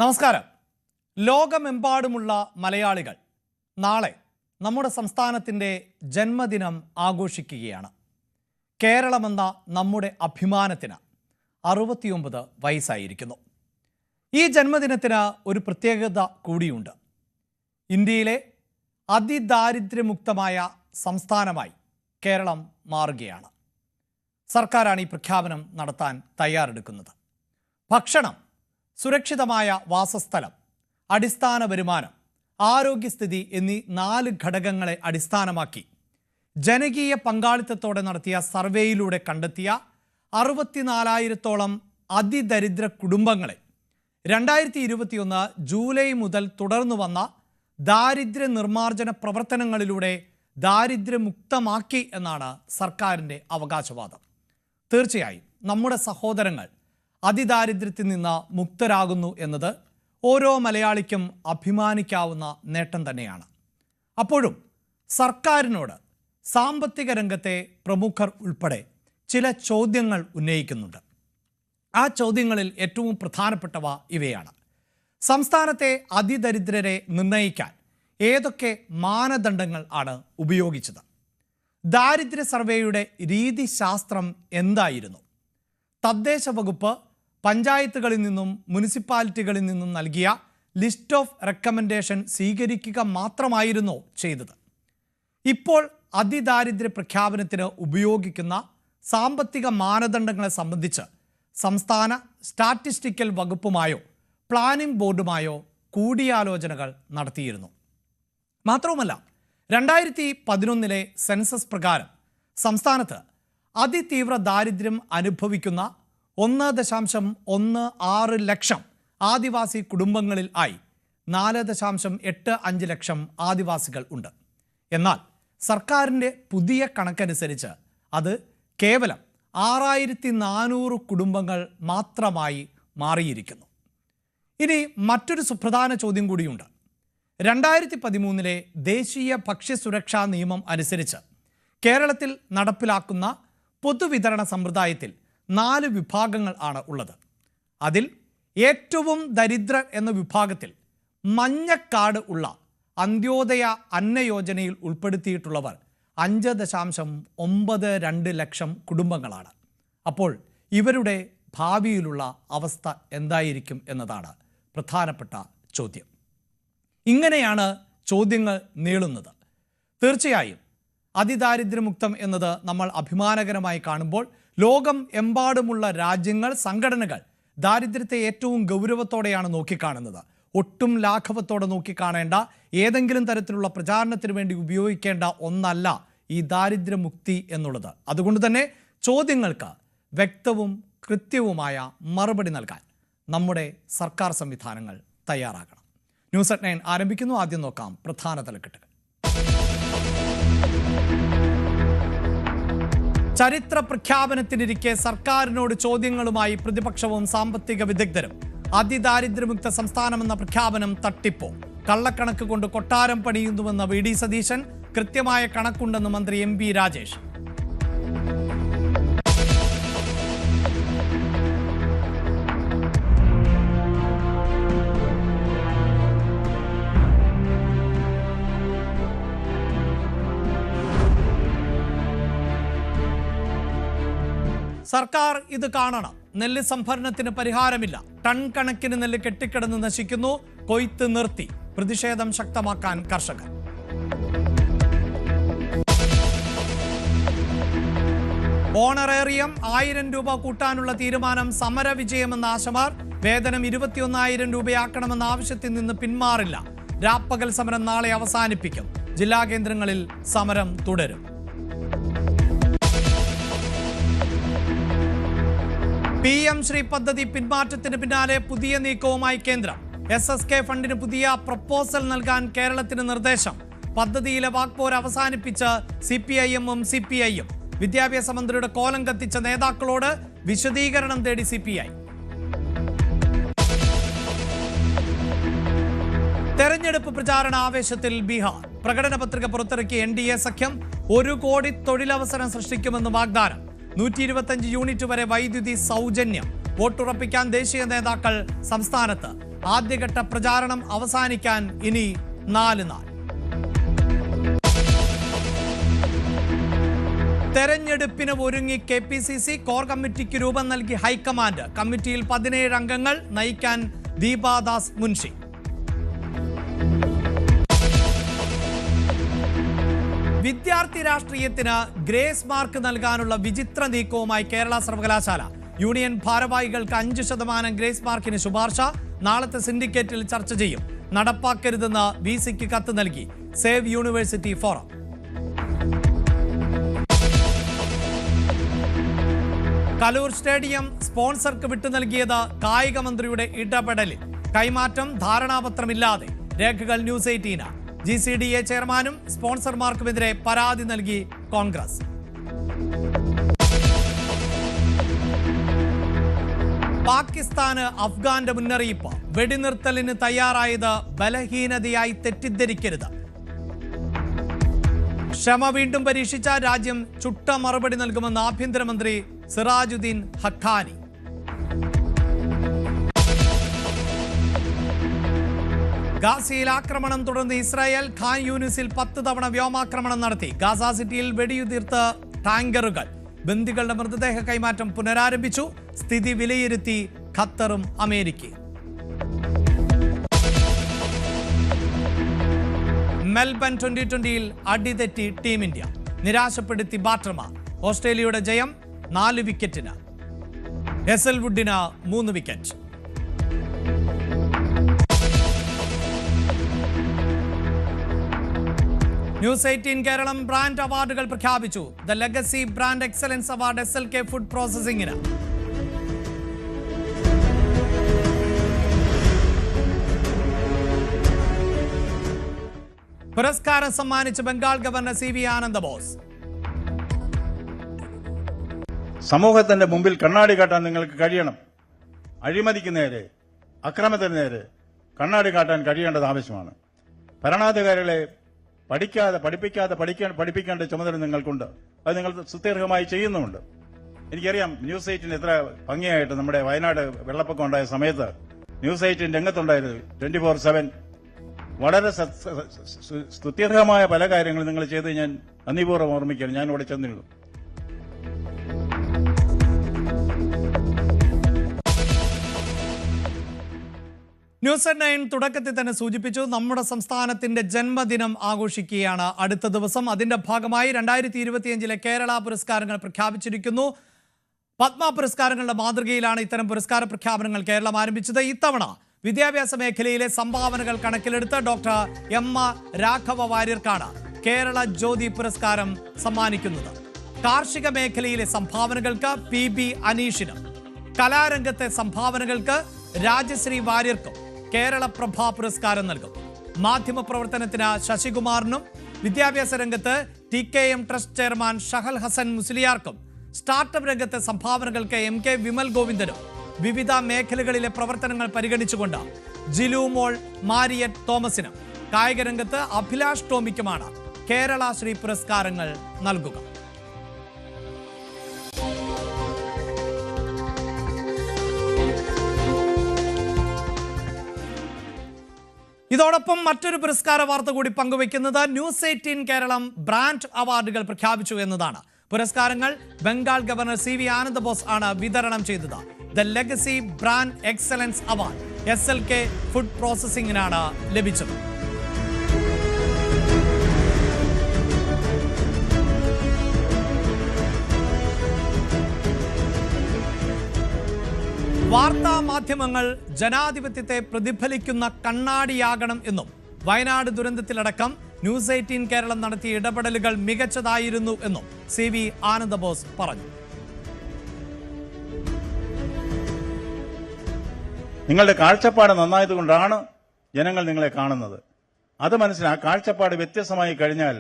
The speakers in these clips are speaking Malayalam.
നമസ്കാരം. ലോകമെമ്പാടുമുള്ള മലയാളികൾ നാളെ നമ്മുടെ സംസ്ഥാനത്തിൻ്റെ ജന്മദിനം ആഘോഷിക്കുകയാണ്. കേരളമെന്ന നമ്മുടെ അഭിമാനത്തിന് 69 വയസ്സായിരിക്കുന്നു. ഈ ജന്മദിനത്തിന് ഒരു പ്രത്യേകത കൂടിയുണ്ട്. ഇന്ത്യയിലെ അതിദാരിദ്ര്യമുക്തമായ സംസ്ഥാനമായി കേരളം മാറുകയാണ്. സർക്കാരാണ് ഈ പ്രഖ്യാപനം നടത്താൻ തയ്യാറെടുക്കുന്നത്. ഭക്ഷണം, സുരക്ഷിതമായ വാസസ്ഥലം, അടിസ്ഥാന വരുമാനം, ആരോഗ്യസ്ഥിതി എന്നീ 4 ഘടകങ്ങളെ അടിസ്ഥാനമാക്കി ജനകീയ പങ്കാളിത്തത്തോടെ നടത്തിയ സർവേയിലൂടെ കണ്ടെത്തിയ 64,000-ഓളം അതിദരിദ്ര കുടുംബങ്ങളെ 2021 ജൂലൈ മുതൽ തുടർന്നു വന്ന ദാരിദ്ര്യ നിർമ്മാർജ്ജന പ്രവർത്തനങ്ങളിലൂടെ ദാരിദ്ര്യമുക്തമാക്കി എന്നാണ് സർക്കാരിൻ്റെ അവകാശവാദം. തീർച്ചയായും നമ്മുടെ സഹോദരങ്ങൾ അതിദാരിദ്ര്യത്തിൽ നിന്ന് മുക്തരാകുന്നു എന്നത് ഓരോ മലയാളിക്കും അഭിമാനിക്കാവുന്ന നേട്ടം തന്നെയാണ്. അപ്പോഴും സർക്കാരിനോട് സാമ്പത്തിക രംഗത്തെ പ്രമുഖർ ഉൾപ്പെടെ ചില ചോദ്യങ്ങൾ ഉന്നയിക്കുന്നുണ്ട്. ആ ചോദ്യങ്ങളിൽ ഏറ്റവും പ്രധാനപ്പെട്ടവ ഇവയാണ്. സംസ്ഥാനത്തെ അതിദരിദ്രരെ നിർണ്ണയിക്കാൻ ഏതൊക്കെ മാനദണ്ഡങ്ങൾ ആണ് ഉപയോഗിച്ചത്? ദാരിദ്ര്യ സർവേയുടെ രീതിശാസ്ത്രം എന്തായിരുന്നു? തദ്ദേശ വകുപ്പ് പഞ്ചായത്തുകളിൽ നിന്നും മുനിസിപ്പാലിറ്റികളിൽ നിന്നും നൽകിയ ലിസ്റ്റ് ഓഫ് റെക്കമെൻഡേഷൻ സ്വീകരിക്കുക മാത്രമായിരുന്നോ ചെയ്തത്? ഇപ്പോൾ അതിദാരിദ്ര്യ പ്രഖ്യാപനത്തിന് ഉപയോഗിക്കുന്ന സാമ്പത്തിക മാനദണ്ഡങ്ങളെ സംബന്ധിച്ച് സംസ്ഥാന സ്റ്റാറ്റിസ്റ്റിക്കൽ വകുപ്പുമായോ പ്ലാനിംഗ് ബോർഡുമായോ കൂടിയാലോചനകൾ നടത്തിയിരുന്നു. മാത്രവുമല്ല, 2011 സെൻസസ് പ്രകാരം സംസ്ഥാനത്ത് അതിതീവ്ര ദാരിദ്ര്യം അനുഭവിക്കുന്ന 1.16 ലക്ഷം ആദിവാസി കുടുംബങ്ങളിൽ ആയി 4.85 ലക്ഷം ആദിവാസികൾ ഉണ്ട്. എന്നാൽ സർക്കാരിൻ്റെ പുതിയ കണക്കനുസരിച്ച് അത് കേവലം 6,400 കുടുംബങ്ങൾ മാത്രമായി മാറിയിരിക്കുന്നു. ഇനി മറ്റൊരു സുപ്രധാന ചോദ്യം കൂടിയുണ്ട്. 2013 ദേശീയ ഭക്ഷ്യസുരക്ഷാ നിയമം അനുസരിച്ച് കേരളത്തിൽ നടപ്പിലാക്കുന്ന പൊതുവിതരണ സമ്പ്രദായത്തിൽ 4 വിഭാഗങ്ങൾ ആണ് ഉള്ളത്. അതിൽ ഏറ്റവും ദരിദ്രർ എന്ന വിഭാഗത്തിൽ മഞ്ഞക്കാർഡ് ഉള്ള അന്ത്യോദയ അന്നയോജനയിൽ ഉൾപ്പെടുത്തിയിട്ടുള്ളവർ 5.92 ലക്ഷം കുടുംബങ്ങളാണ്. അപ്പോൾ ഇവരുടെ ഭാവിയിലുള്ള അവസ്ഥ എന്തായിരിക്കും എന്നതാണ് പ്രധാനപ്പെട്ട ചോദ്യം. ഇങ്ങനെയാണ് ചോദ്യങ്ങൾ നീളുന്നത്. തീർച്ചയായും അതിദാരിദ്ര്യമുക്തം എന്നത് നമ്മൾ അഭിമാനകരമായി കാണുമ്പോൾ ലോകം എമ്പാടുമുള്ള രാജ്യങ്ങൾ, സംഘടനകൾ ദാരിദ്ര്യത്തെ ഏറ്റവും ഗൗരവത്തോടെയാണ് നോക്കിക്കാണുന്നത്. ഒട്ടും ലാഘവത്തോടെ നോക്കിക്കാണേണ്ട, ഏതെങ്കിലും തരത്തിലുള്ള പ്രചാരണത്തിന് വേണ്ടി ഉപയോഗിക്കേണ്ട ഒന്നല്ല ഈ ദാരിദ്ര്യമുക്തി എന്നുള്ളത്. അതുകൊണ്ട് തന്നെ ചോദ്യങ്ങൾക്ക് വ്യക്തവും കൃത്യവുമായ മറുപടി നൽകാൻ നമ്മുടെ സർക്കാർ സംവിധാനങ്ങൾ തയ്യാറാകണം. ന്യൂസ് അറ്റ് 9 ആരംഭിക്കുന്നു. ആദ്യം നോക്കാം പ്രധാന തലക്കെട്ടുകൾ. ചരിത്ര പ്രഖ്യാപനത്തിനിരിക്കെ സർക്കാരിനോട് ചോദ്യങ്ങളുമായി പ്രതിപക്ഷവും സാമ്പത്തിക വിദഗ്ധരും. അതിദാരിദ്ര്യമുക്ത സംസ്ഥാനമെന്ന പ്രഖ്യാപനം തട്ടിപ്പോ? കള്ളക്കണക്ക് കൊണ്ട് കൊട്ടാരം പണിയുന്നുവെന്ന വി ഡി സതീശൻ. കൃത്യമായ കണക്കുണ്ടെന്ന് മന്ത്രി MP രാജേഷ്. സർക്കാർ ഇത് കാണണം. നെല്ല് സംഭരണത്തിന് പരിഹാരമില്ല. ടൺ കണക്കിന് നെല്ല് കെട്ടിക്കിടന്ന് നശിക്കുന്നു. കൊയ്ത്ത് നിർത്തി. പ്രതിഷേധം ശക്തമാക്കാൻ കർഷകർ. ഓണറേറിയം 1000 രൂപ കൂട്ടാനുള്ള തീരുമാനം സമരവിജയമെന്ന ആശമാർ. വേതനം 21,000 രൂപയാക്കണമെന്ന ആവശ്യത്തിൽ നിന്ന് പിന്മാറില്ല. രാപ്പകൽ സമരം നാളെ അവസാനിപ്പിക്കും. ജില്ലാ കേന്ദ്രങ്ങളിൽ സമരം തുടരും. PM ശ്രീ പദ്ധതി പിന്മാറ്റത്തിന് പിന്നാലെ പുതിയ നീക്കവുമായി കേന്ദ്രം. SSK ഫണ്ടിന് പുതിയ പ്രപ്പോസൽ നൽകാൻ കേരളത്തിന് നിർദ്ദേശം. പദ്ധതിയിലെ വാക്പോര് അവസാനിപ്പിച്ച് CPIM-ഉം CPI-യും. വിദ്യാഭ്യാസ മന്ത്രിയുടെ കോലം കത്തിച്ച നേതാക്കളോട് വിശദീകരണം തേടി CPI. തെരഞ്ഞെടുപ്പ് പ്രചാരണ ആവേശത്തിൽ ബീഹാർ. പ്രകടന പത്രിക പുറത്തിറക്കിയ NDA സഖ്യം 1 കോടി തൊഴിലവസരം സൃഷ്ടിക്കുമെന്ന് വാഗ്ദാനം. 125 യൂണിറ്റ് വരെ വൈദ്യുതി സൗജന്യം. വോട്ടുറപ്പിക്കാൻ ദേശീയ നേതാക്കൾ സംസ്ഥാനത്ത്. ആദ്യഘട്ട പ്രചാരണം അവസാനിക്കാൻ ഇനി 4 നാൾ. തെരഞ്ഞെടുപ്പിന് ഒരുങ്ങി KPCC കോർ കമ്മിറ്റിക്ക് രൂപം നൽകി ഹൈക്കമാൻഡ്. കമ്മിറ്റിയിൽ 17 അംഗങ്ങൾ, നയിക്കാൻ ദീപാദാസ് മുൻഷി. വിദ്യാർത്ഥി രാഷ്ട്രീയത്തിന് ഗ്രേസ് മാർക്ക് നൽകാനുള്ള വിചിത്ര നീക്കവുമായി കേരള സർവകലാശാല. യൂണിയൻ ഭാരവാഹികൾക്ക് 5% ഗ്രേസ് മാർക്കിന് ശുപാർശ. നാളത്തെ സിൻഡിക്കേറ്റിൽ ചർച്ച ചെയ്യും. നടപ്പാക്കരുതെന്ന് VC-ക്ക് കത്ത് നൽകി save university forum. Kaloor stadium സ്പോൺസർക്ക് വിട്ടു നൽകിയത് കായിക മന്ത്രിയുടെ ഇടപെടലിൽ. കൈമാറ്റം ധാരണാപത്രമില്ലാതെ. രേഖകൾ ന്യൂസ് 18. GCDA ചെയർമാനും സ്പോൺസർമാർക്കുമെതിരെ പരാതി നൽകി കോൺഗ്രസ്. പാകിസ്ഥാന് അഫ്ഗാന്റെ മുന്നറിയിപ്പ്. വെടിനിർത്തലിന് തയ്യാറായത് ബലഹീനതയായി തെറ്റിദ്ധരിക്കരുത്. ക്ഷമ വീണ്ടും പരീക്ഷിച്ച രാജ്യം ചുട്ട മറുപടി നൽകുമെന്ന് ആഭ്യന്തരമന്ത്രി സിറാജുദ്ദീൻ ഹഖാനി. ഗാസയിൽ ആക്രമണം തുടർന്ന് ഇസ്രായേൽ. ഖാൻ യൂനിസിൽ 10 തവണ വ്യോമാക്രമണം നടത്തി. ഗാസ സിറ്റിയിൽ വെടിയുതിർത്ത് ടാങ്കറുകൾ. ബന്ദികളുടെ മൃതദേഹ കൈമാറ്റം പുനരാരംഭിച്ചു. സ്ഥിതി വിലയിരുത്തി ഖത്തറും അമേരിക്കയും. മെൽബൺ 2020-ൽ അടിതെറ്റി ടീം ഇന്ത്യ. നിരാശപ്പെടുത്തി ബാറ്റർമാർ. ഓസ്ട്രേലിയയുടെ ജയം 4 വിക്കറ്റിന്. ഹെസൽവുഡിന് 3 വിക്കറ്റ്. ന്യൂസ് 18 കേരളം ബ്രാൻഡ് അവാർഡുകൾ പ്രഖ്യാപിച്ചു. The legacy brand excellence award SLK food പ്രോസസിംഗിന്. പുരസ്കാരം സമ്മാനിച്ച് ബംഗാൾ ഗവർണർ CV ആനന്ദബോസ്. സമൂഹത്തിന്റെ മുമ്പിൽ കണ്ണാടി കാട്ടാൻ നിങ്ങൾക്ക് കഴിയണം. അഴിമതിക്ക് നേരെ, അക്രമത്തിന് നേരെ കണ്ണാടി കാട്ടാൻ കഴിയേണ്ടത് ആവശ്യമാണ്. ഭരണാധികാരികളെ പഠിപ്പിക്കേണ്ട ചുമതല നിങ്ങൾക്കുണ്ട്. അത് നിങ്ങൾ സുദീർഘമായി ചെയ്യുന്നുമുണ്ട്. എനിക്കറിയാം ന്യൂസ് 18 എത്ര ഭംഗിയായിട്ട് നമ്മുടെ വയനാട് വെള്ളപ്പൊക്കം ഉണ്ടായ സമയത്ത് ന്യൂസ് 18 രംഗത്തുണ്ടായിരുന്നു. 24/7 വളരെ സുദീർഘമായ പല കാര്യങ്ങളും നിങ്ങൾ ചെയ്ത് ഞാൻ നന്ദിപൂർവ്വം ഓർമ്മിക്കുകയാണ്. ഞാൻ ഇവിടെ ചെന്നിരുന്നു. ന്യൂസ് 9 തുടക്കത്തിൽ തന്നെ സൂചിപ്പിച്ചു. നമ്മുടെ സംസ്ഥാനത്തിന്റെ ജന്മദിനം ആഘോഷിക്കുകയാണ് അടുത്ത ദിവസം. അതിന്റെ ഭാഗമായി 2025-ലെ കേരള പുരസ്കാരങ്ങൾ പ്രഖ്യാപിച്ചിരിക്കുന്നു. പത്മ പുരസ്കാരങ്ങളുടെ മാതൃകയിലാണ് ഇത്തരം പുരസ്കാര പ്രഖ്യാപനങ്ങൾ കേരളം ആരംഭിച്ചത്. ഇത്തവണ വിദ്യാഭ്യാസ മേഖലയിലെ സംഭാവനകൾ കണക്കിലെടുത്ത് ഡോക്ടർ എം രാഘവ വാര്യർക്കാണ് കേരള ജ്യോതി പുരസ്കാരം സമ്മാനിക്കുന്നത്. കാർഷിക മേഖലയിലെ സംഭാവനകൾക്ക് PB അനീഷിനും, കലാരംഗത്തെ സംഭാവനകൾക്ക് രാജശ്രീ വാര്യർക്കും കേരള പ്രഭ പുരസ്കാരം നൽകും. മാധ്യമ പ്രവർത്തനത്തിന് ശശികുമാറിനും, വിദ്യാഭ്യാസ രംഗത്ത് TKM trust chairman Shahal Hasan മുസ്ലിയാർക്കും, സ്റ്റാർട്ടപ്പ് രംഗത്തെ സംഭാവനകൾക്ക് MK വിമൽ ഗോവിന്ദനും, വിവിധ മേഖലകളിലെ പ്രവർത്തനങ്ങൾ പരിഗണിച്ചുകൊണ്ട് ജിലു മോൾ മാരിയറ്റ് തോമസിനും, കായിക രംഗത്ത് അഭിലാഷ് ടോമിക്കുമാണ് കേരള ശ്രീ പുരസ്കാരങ്ങൾ നൽകുക. ഇതോടൊപ്പം മറ്റൊരു പുരസ്കാര വാർത്ത കൂടി പങ്കുവയ്ക്കുന്നത് ന്യൂസ് 18 കേരളം ബ്രാൻഡ് അവാർഡുകൾ പ്രഖ്യാപിച്ചു എന്നതാണ്. പുരസ്കാരങ്ങൾ ബംഗാൾ ഗവർണർ CV ആനന്ദബോസ് ആണ് വിതരണം ചെയ്തത്. The legacy brand excellence award SLK food പ്രോസസിംഗിനാണ് ലഭിച്ചത്. വാർത്താ മാധ്യമങ്ങൾ ജനാധിപത്യത്തെ പ്രതിഫലിക്കുന്ന കണ്ണാടിയാകണം എന്നും വയനാട് ദുരന്തത്തിലടക്കം ന്യൂസ് 18 കേരളം നടത്തിയ ഇടപെടലുകൾ മികച്ചതായിരുന്നു എന്നും CV ആനന്ദബോസ് പറഞ്ഞു. നിങ്ങളുടെ കാഴ്ചപ്പാട് നന്നായതുകൊണ്ടാണ് ജനങ്ങൾ നിങ്ങളെ കാണുന്നത്. അത് മനസ്സിലാക്കി. കാഴ്ചപ്പാട് വ്യത്യസ്തമായി കഴിഞ്ഞാൽ,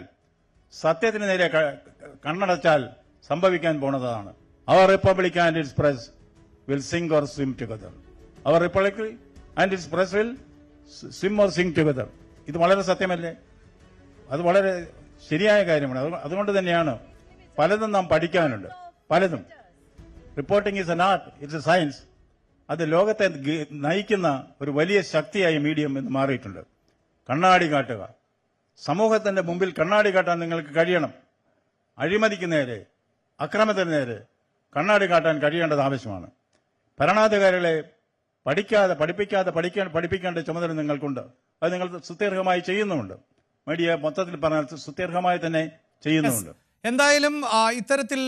സത്യത്തിന് നേരെ കണ്ണടച്ചാൽ സംഭവിക്കാൻ പോണതാണ്. അവർ republic and it's press will sing or swim together. Our republic and its press will swim or sing together. ഇത് വളരെ സത്യമല്ലേ? അത് വളരെ ശരിയായ കാര്യമാണ്. അതുകൊണ്ട് തന്നെയാണ് പലതും നാം പഠിക്കാനുണ്ട്. പലതും reporting is an art, it's A science. അത് ലോകത്തെ നയിക്കുന്ന ഒരു വലിയ ശക്തിയായി മീഡിയം എന്ന് മാറിയിട്ടുണ്ട്. കണ്ണാടി കാട്ടുക, സമൂഹത്തിന്റെ മുമ്പിൽ കണ്ണാടി കാട്ടാൻ നിങ്ങൾക്ക് കഴിയണം. അഴിമതിക്ക് നേരെ, അക്രമത്തിന് നേരെ കണ്ണാടി കാട്ടാൻ കഴിയേണ്ടത് ആവശ്യമാണ്. ഭരണാധികാരികളെ പഠിപ്പിക്കേണ്ട ചുമതല നിങ്ങൾക്കുണ്ട്. അത് നിങ്ങൾ സുദീർഘമായി ചെയ്യുന്നുമുണ്ട്. മീഡിയ മൊത്തത്തിൽ പറഞ്ഞാൽ സുദീർഘമായി തന്നെ ചെയ്യുന്നുമുണ്ട്. എന്തായാലും ഇത്തരത്തിൽ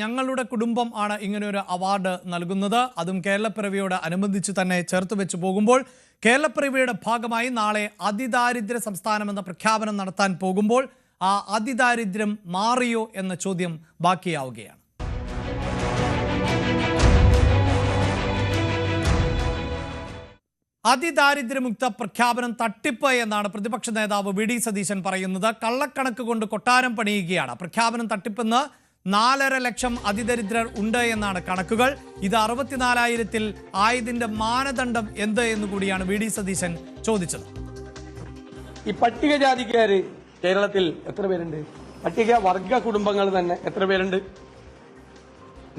ഞങ്ങളുടെ കുടുംബം ആണ് ഇങ്ങനെയൊരു അവാർഡ് നൽകുന്നത്. അതും കേരളപ്പിറവിയോട് അനുബന്ധിച്ച് തന്നെ ചേർത്ത് വെച്ച് പോകുമ്പോൾ കേരളപ്പിറവിയുടെ ഭാഗമായി നാളെ അതിദാരിദ്ര്യ സംസ്ഥാനം എന്ന പ്രഖ്യാപനം നടത്താൻ പോകുമ്പോൾ ആ അതിദാരിദ്ര്യം മാറിയോ എന്ന ചോദ്യം ബാക്കിയാവുകയാണ്. അതിദാരിദ്ര്യമുക്ത പ്രഖ്യാപനം തട്ടിപ്പ് എന്നാണ് പ്രതിപക്ഷ നേതാവ് വി ഡി സതീശൻ പറയുന്നത്. കള്ളക്കണക്ക് കൊണ്ട് കൊട്ടാരം പണിയുകയാണ്. പ്രഖ്യാപനം തട്ടിപ്പെന്ന് 4.5 ലക്ഷം അതിദരിദ്രർ ഉണ്ട് എന്നാണ് കണക്കുകൾ. ഇത് 64,000-ൽ ആയതിന്റെ മാനദണ്ഡം എന്ത് എന്ന് കൂടിയാണ് വി ഡി സതീശൻ ചോദിച്ചത്. ഈ പട്ടികജാതിക്കാര് കേരളത്തിൽ എത്ര പേരുണ്ട്? പട്ടിക വർഗ കുടുംബങ്ങൾ തന്നെ എത്ര പേരുണ്ട്?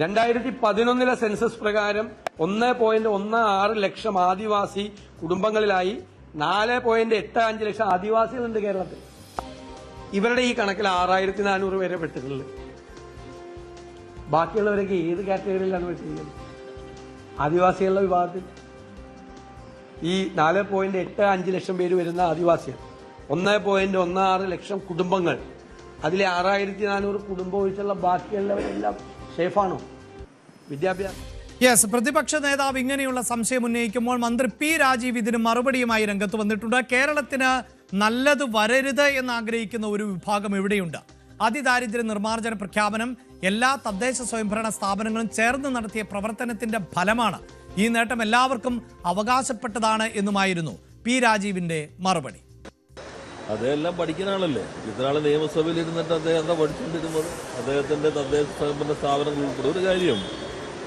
2011 സെൻസസ് പ്രകാരം 1.16 ലക്ഷം ആദിവാസി കുടുംബങ്ങളിലായി 4.85 ലക്ഷം ആദിവാസികളുണ്ട് കേരളത്തിൽ. ഇവരുടെ ഈ കണക്കിൽ 6,400 പേരെ പെട്ടിട്ടുള്ളത്. ബാക്കിയുള്ളവരൊക്കെ ഏത് കാറ്റഗറിയിലാണ് പെട്ടിരിക്കുന്നത്? ആദിവാസികളുടെ വിഭാഗത്തിൽ ഈ 4.85 ലക്ഷം പേര് വരുന്ന ആദിവാസികൾ, 1.16 ലക്ഷം കുടുംബങ്ങൾ, അതിലെ 6,400 കുടുംബം ഒഴിച്ചുള്ള ബാക്കിയുള്ളവരെല്ലാം സേഫാണോ? വിദ്യാഭ്യാസം. യെസ്, പ്രതിപക്ഷ നേതാവ് ഇങ്ങനെയുള്ള സംശയം ഉന്നയിക്കുമ്പോൾ മന്ത്രി പി രാജീവ് ഇതിന് മറുപടിയുമായി രംഗത്ത് വന്നിട്ടുണ്ട്. കേരളത്തിന് നല്ലത് വരരുത് എന്ന് ആഗ്രഹിക്കുന്ന ഒരു വിഭാഗം ഇവിടെയുണ്ട്. അതിദാരിദ്ര്യ നിർമ്മാർജ്ജന പ്രഖ്യാപനം എല്ലാ തദ്ദേശ സ്വയംഭരണ സ്ഥാപനങ്ങളും ചേർന്ന് നടത്തിയ പ്രവർത്തനത്തിന്റെ ഫലമാണ്. ഈ നേട്ടം എല്ലാവർക്കും അവകാശപ്പെട്ടതാണ് എന്നുമായിരുന്നു പി രാജീവിന്റെ മറുപടി. അദ്ദേഹം പഠിക്കുന്ന ആളല്ലേ. ഇത്രനാള് നിയമസഭയിൽ ഇരുന്നിട്ട് അദ്ദേഹം എന്താ പഠിച്ചുകൊണ്ടിരുന്നത്? അദ്ദേഹത്തിന്റെ തദ്ദേശ സ്വയംഭരണ സ്ഥാപനങ്ങൾ ഉൾപ്പെടെ ഒരു കാര്യം,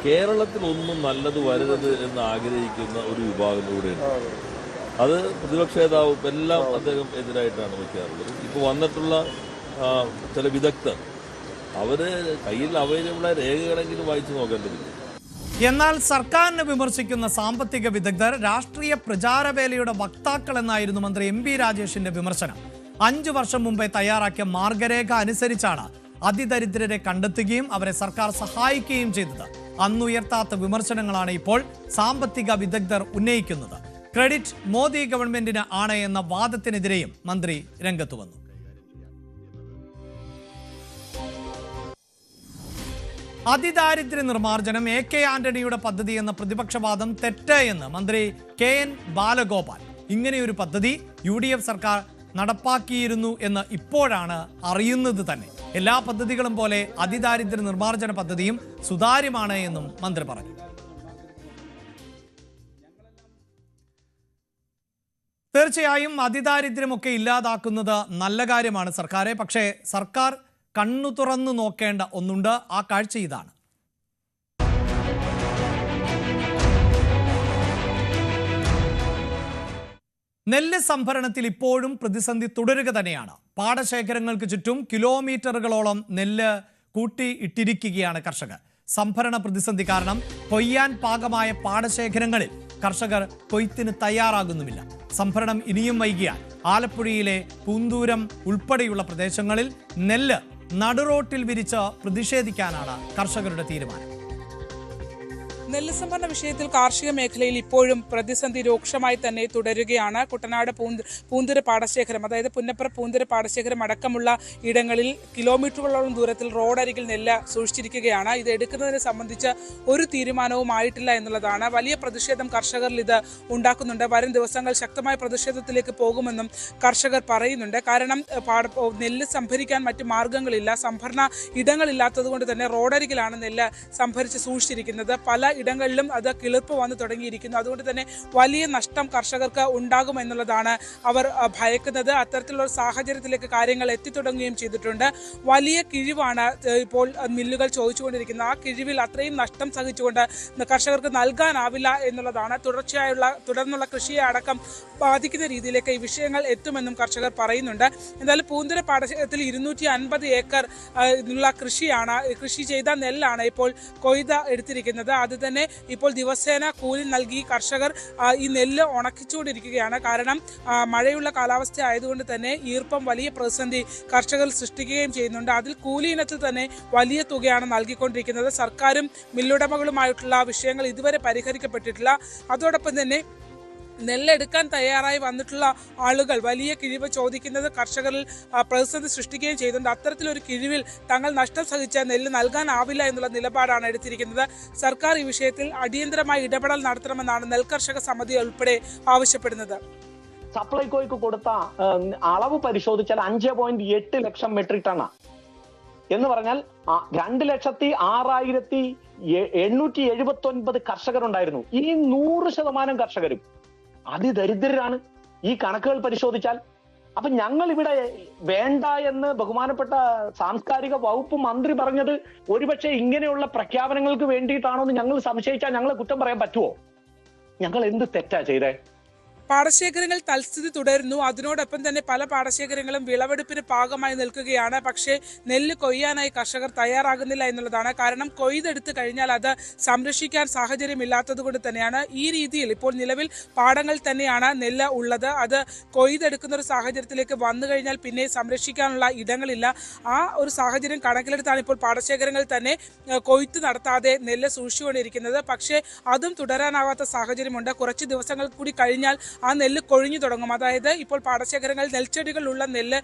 കേരളത്തിൽ ഒന്നും നല്ലത് വരരുത് എന്ന് ആഗ്രഹിക്കുന്ന ഒരു വിഭാഗം കൂടെയുണ്ട്. അത് പ്രതിപക്ഷ നേതാവ് എല്ലാം അദ്ദേഹം എതിരായിട്ടാണ് വയ്ക്കാറുള്ളത്. ഇപ്പോൾ വന്നിട്ടുള്ള ചില വിദഗ്ധർ അവര് കയ്യിൽ അവൈലബിളായ രേഖകളെങ്കിലും വായിച്ചു നോക്കേണ്ടതില്ല. എന്നാൽ സർക്കാരിനെ വിമർശിക്കുന്ന സാമ്പത്തിക വിദഗ്ധർ രാഷ്ട്രീയ പ്രചാരവേലയുടെ വക്താക്കൾ എന്നായിരുന്നു മന്ത്രി എം പി രാജേഷിന്റെ വിമർശനം. 5 വർഷം മുമ്പേ തയ്യാറാക്കിയ മാർഗരേഖ അനുസരിച്ചാണ് അതിദരിദ്രരെ കണ്ടെത്തുകയും അവരെ സർക്കാർ സഹായിക്കുകയും ചെയ്തത്. അന്നുയർത്താത്ത വിമർശനങ്ങളാണ് ഇപ്പോൾ സാമ്പത്തിക വിദഗ്ധർ ഉന്നയിക്കുന്നത്. ക്രെഡിറ്റ് മോദി ഗവൺമെന്റിന് ആണ് എന്ന വാദത്തിനെതിരെയും മന്ത്രി രംഗത്ത് വന്നു. അതിദാരിദ്ര്യ നിർമ്മാർജ്ജനം AK ആന്റണിയുടെ പദ്ധതി എന്ന പ്രതിപക്ഷവാദം തെറ്റ് എന്ന് മന്ത്രി KN ബാലഗോപാൽ. ഇങ്ങനെയൊരു പദ്ധതി UDF സർക്കാർ നടപ്പാക്കിയിരുന്നു എന്ന് ഇപ്പോഴാണ് അറിയുന്നത് തന്നെ. എല്ലാ പദ്ധതികളും പോലെ അതിദാരിദ്ര്യ നിർമ്മാർജ്ജന പദ്ധതിയും സുതാര്യമാണ് എന്നും മന്ത്രി പറഞ്ഞു. തീർച്ചയായും അതിദാരിദ്ര്യമൊക്കെ ഇല്ലാതാക്കുന്നത് നല്ല കാര്യമാണ് സർക്കാരെ. പക്ഷേ സർക്കാർ കണ്ണു തുറന്നു നോക്കേണ്ട ഒന്നുണ്ട്. ആ കാഴ്ച ഇതാണ്. നെല്ല് സംഭരണത്തിൽ ഇപ്പോഴും പ്രതിസന്ധി തുടരുക തന്നെയാണ്. പാടശേഖരങ്ങൾക്ക് ചുറ്റും കിലോമീറ്ററുകളോളം നെല്ല് കൂട്ടി ഇട്ടിരിക്കുകയാണ് കർഷകർ. സംഭരണ പ്രതിസന്ധി കാരണം കൊയ്യാൻ പാകമായ പാടശേഖരങ്ങളിൽ കർഷകർ കൊയ്ത്തിന് തയ്യാറാകുന്നുമില്ല. സംഭരണം ഇനിയും വൈകിയാൽ ആലപ്പുഴയിലെ പൂന്തൂരം ഉൾപ്പെടെയുള്ള പ്രദേശങ്ങളിൽ നെല്ല് നടുറോട്ടിൽ വിരിച്ച് പ്രതിഷേധിക്കാനാണ് കർഷകരുടെ തീരുമാനം. നെല്ല് സംഭരണ വിഷയത്തിൽ കാർഷിക മേഖലയിൽ ഇപ്പോഴും പ്രതിസന്ധി രൂക്ഷമായി തന്നെ തുടരുകയാണ്. കുട്ടനാട് പൂന്തുര പാടശേഖരം, അതായത് പുന്നപ്ര പൂന്തുര പാടശേഖരം അടക്കമുള്ള ഇടങ്ങളിൽ കിലോമീറ്ററുകളോളം ദൂരത്തിൽ റോഡരികിൽ നെല്ല് സൂക്ഷിച്ചിരിക്കുകയാണ്. ഇത് എടുക്കുന്നതിനെ സംബന്ധിച്ച് ഒരു തീരുമാനവും ആയിട്ടില്ല എന്നുള്ളതാണ്. വലിയ പ്രതിഷേധം കർഷകരിൽ ഇത് ഉണ്ടാക്കുന്നുണ്ട്. വരും ദിവസങ്ങൾ ശക്തമായ പ്രതിഷേധത്തിലേക്ക് പോകുമെന്നും കർഷകർ പറയുന്നുണ്ട്. കാരണം നെല്ല് സംഭരിക്കാൻ മറ്റു മാർഗങ്ങളില്ല. സംഭരണ ഇടങ്ങളില്ലാത്തത് കൊണ്ട് തന്നെ റോഡരികിലാണ് നെല്ല് സംഭരിച്ച് സൂക്ഷിച്ചിരിക്കുന്നത്. പല ഇടങ്ങളിലും അത് കിളിർപ്പ് വന്നു തുടങ്ങിയിരിക്കുന്നു. അതുകൊണ്ട് തന്നെ വലിയ നഷ്ടം കർഷകർക്ക് ഉണ്ടാകുമെന്നുള്ളതാണ് അവർ ഭയക്കുന്നത്. അത്തരത്തിലുള്ള സാഹചര്യത്തിലേക്ക് കാര്യങ്ങൾ എത്തിത്തുടങ്ങുകയും ചെയ്തിട്ടുണ്ട്. വലിയ കിഴിവാണ് ഇപ്പോൾ മില്ലുകൾ ചോദിച്ചുകൊണ്ടിരിക്കുന്നത്. ആ കിഴിവിൽ അത്രയും നഷ്ടം സഹിച്ചുകൊണ്ട് കർഷകർക്ക് നൽകാനാവില്ല എന്നുള്ളതാണ്. തുടർന്നുള്ള കൃഷിയെ അടക്കം ബാധിക്കുന്ന രീതിയിലേക്ക് ഈ വിഷയങ്ങൾ എത്തുമെന്നും കർഷകർ പറയുന്നുണ്ട്. എന്തായാലും പൂന്തുര പാടശേഖരത്തിൽ 250 ഏക്കർ ഉള്ള കൃഷി ചെയ്ത നെല്ലാണ് ഇപ്പോൾ കൊയ്ത എടുത്തിരിക്കുന്നത്. അത് തന്നെ ഇപ്പോൾ ദിവസേന കൂലി നൽകി കർഷകർ ഈ നെല്ല് ഉണക്കിച്ചുകൊണ്ടിരിക്കുകയാണ്. കാരണം മഴയുള്ള കാലാവസ്ഥ ആയതുകൊണ്ട് തന്നെ ഈർപ്പം വലിയ പ്രതിസന്ധി കർഷകർ സൃഷ്ടിക്കുകയും ചെയ്യുന്നുണ്ട്. അതിൽ കൂലി ഇനത്തിൽ തന്നെ വലിയ തുകയാണ് നൽകിക്കൊണ്ടിരിക്കുന്നത്. സർക്കാരും മില്ലുടമകളുമായിട്ടുള്ള വിഷയങ്ങൾ ഇതുവരെ പരിഹരിക്കപ്പെട്ടിട്ടില്ല. അതോടൊപ്പം തന്നെ നെല്ലെടുക്കാൻ തയ്യാറായി വന്നിട്ടുള്ള ആളുകൾ വലിയ കിഴിവ് ചോദിക്കുന്നത് കർഷകരിൽ പ്രതിസന്ധി സൃഷ്ടിക്കുകയും ചെയ്യുന്നുണ്ട്. അത്തരത്തിലൊരു കിഴിവിൽ തങ്ങൾ നഷ്ടം സഹിച്ച നെല്ല് നൽകാനാവില്ല എന്നുള്ള നിലപാടാണ് എടുത്തിരിക്കുന്നത്. സർക്കാർ ഈ വിഷയത്തിൽ അടിയന്തരമായി ഇടപെടൽ നടത്തണമെന്നാണ് നെൽകർഷക സമിതി ഉൾപ്പെടെ ആവശ്യപ്പെടുന്നത്. സപ്ലൈകോയ്ക്ക് കൊടുത്ത അളവ് പരിശോധിച്ചാൽ 5.8 ലക്ഷം മെട്രിക് ടണ്ണ എന്ന് പറഞ്ഞാൽ 2,06,879 കർഷകരുണ്ടായിരുന്നു. ഈ 100% കർഷകരും അതിദരിദ്രരാണ് ഈ കണക്കുകൾ പരിശോധിച്ചാൽ. അപ്പൊ ഞങ്ങൾ ഇവിടെ വേണ്ട എന്ന് ബഹുമാനപ്പെട്ട സാംസ്കാരിക വകുപ്പ് മന്ത്രി പറഞ്ഞത് ഒരുപക്ഷെ ഇങ്ങനെയുള്ള പ്രഖ്യാപനങ്ങൾക്ക് വേണ്ടിയിട്ടാണോ എന്ന് ഞങ്ങൾ സംശയിച്ചാൽ ഞങ്ങളെ കുറ്റം പറയാൻ പറ്റുമോ? ഞങ്ങൾ എന്ത് തെറ്റാ ചെയ്തേ? പാടശേഖരങ്ങൾ തൽസ്ഥിതി തുടരുന്നു. അതിനോടൊപ്പം തന്നെ പല പാടശേഖരങ്ങളും വിളവെടുപ്പിന് പാകമായി നിൽക്കുകയാണ്. പക്ഷേ നെല്ല് കൊയ്യാനായി കർഷകർ തയ്യാറാകുന്നില്ല എന്നുള്ളതാണ്. കാരണം കൊയ്തെടുത്ത് കഴിഞ്ഞാൽ അത് സംരക്ഷിക്കാൻ സാഹചര്യമില്ലാത്തത് കൊണ്ട് തന്നെയാണ് ഈ രീതിയിൽ ഇപ്പോൾ നിലവിൽ പാടങ്ങൾ തന്നെയാണ് നെല്ല് ഉള്ളത്. അത് കൊയ്തെടുക്കുന്ന ഒരു സാഹചര്യത്തിലേക്ക് വന്നു കഴിഞ്ഞാൽ പിന്നെ സംരക്ഷിക്കാനുള്ള ഇടങ്ങളില്ല. ആ ഒരു സാഹചര്യം കണക്കിലെടുത്താണ് ഇപ്പോൾ പാടശേഖരങ്ങൾ തന്നെ കൊയ്ത്ത് നടത്താതെ നെല്ല് സൂക്ഷിച്ചുകൊണ്ടിരിക്കുന്നത്. പക്ഷേ അതും തുടരാനാവാത്ത സാഹചര്യമുണ്ട്. കുറച്ച് ദിവസങ്ങൾ കൂടി കഴിഞ്ഞാൽ ആ നെല്ല് കൊഴിഞ്ഞു തുടങ്ങും. അതായത് ഇപ്പോൾ പാടശേഖരങ്ങളിൽ നെൽച്ചെടികളുള്ള നെല്ല്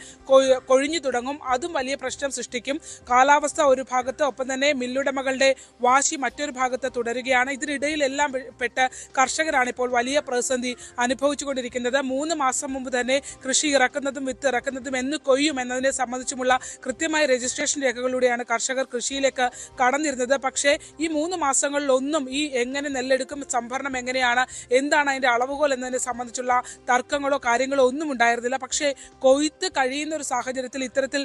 കൊഴിഞ്ഞു തുടങ്ങും. അതും വലിയ പ്രശ്നം സൃഷ്ടിക്കും. കാലാവസ്ഥ ഒരു ഭാഗത്ത്, ഒപ്പം തന്നെ മില്ലുടമകളുടെ വാശി മറ്റൊരു ഭാഗത്ത് തുടരുകയാണ്. ഇതിനിടയിലെല്ലാം പെട്ട് കർഷകരാണ് ഇപ്പോൾ വലിയ പ്രതിസന്ധി അനുഭവിച്ചുകൊണ്ടിരിക്കുന്നത്. 3 മാസം മുമ്പ് തന്നെ കൃഷി ഇറക്കുന്നതും വിത്ത് ഇറക്കുന്നതും എന്ന് കൊയ്യും എന്നതിനെ സംബന്ധിച്ചുമുള്ള കൃത്യമായ രജിസ്ട്രേഷൻ രേഖകളിലൂടെയാണ് കർഷകർ കൃഷിയിലേക്ക് കടന്നിരുന്നത്. പക്ഷേ ഈ 3 മാസങ്ങളിലൊന്നും ഈ എങ്ങനെ നെല്ലെടുക്കും, സംഭരണം എങ്ങനെയാണ്, എന്താണ് അതിൻ്റെ അളവുകോൽ എന്നതിനെ സംബന്ധിച്ചുള്ള തർക്കങ്ങളോ കാര്യങ്ങളോ ഒന്നും ഉണ്ടായിരുന്നില്ല. പക്ഷേ കൊയ്ത്ത് കഴിയുന്ന ഒരു സാഹചര്യത്തിൽ ഇത്തരത്തിൽ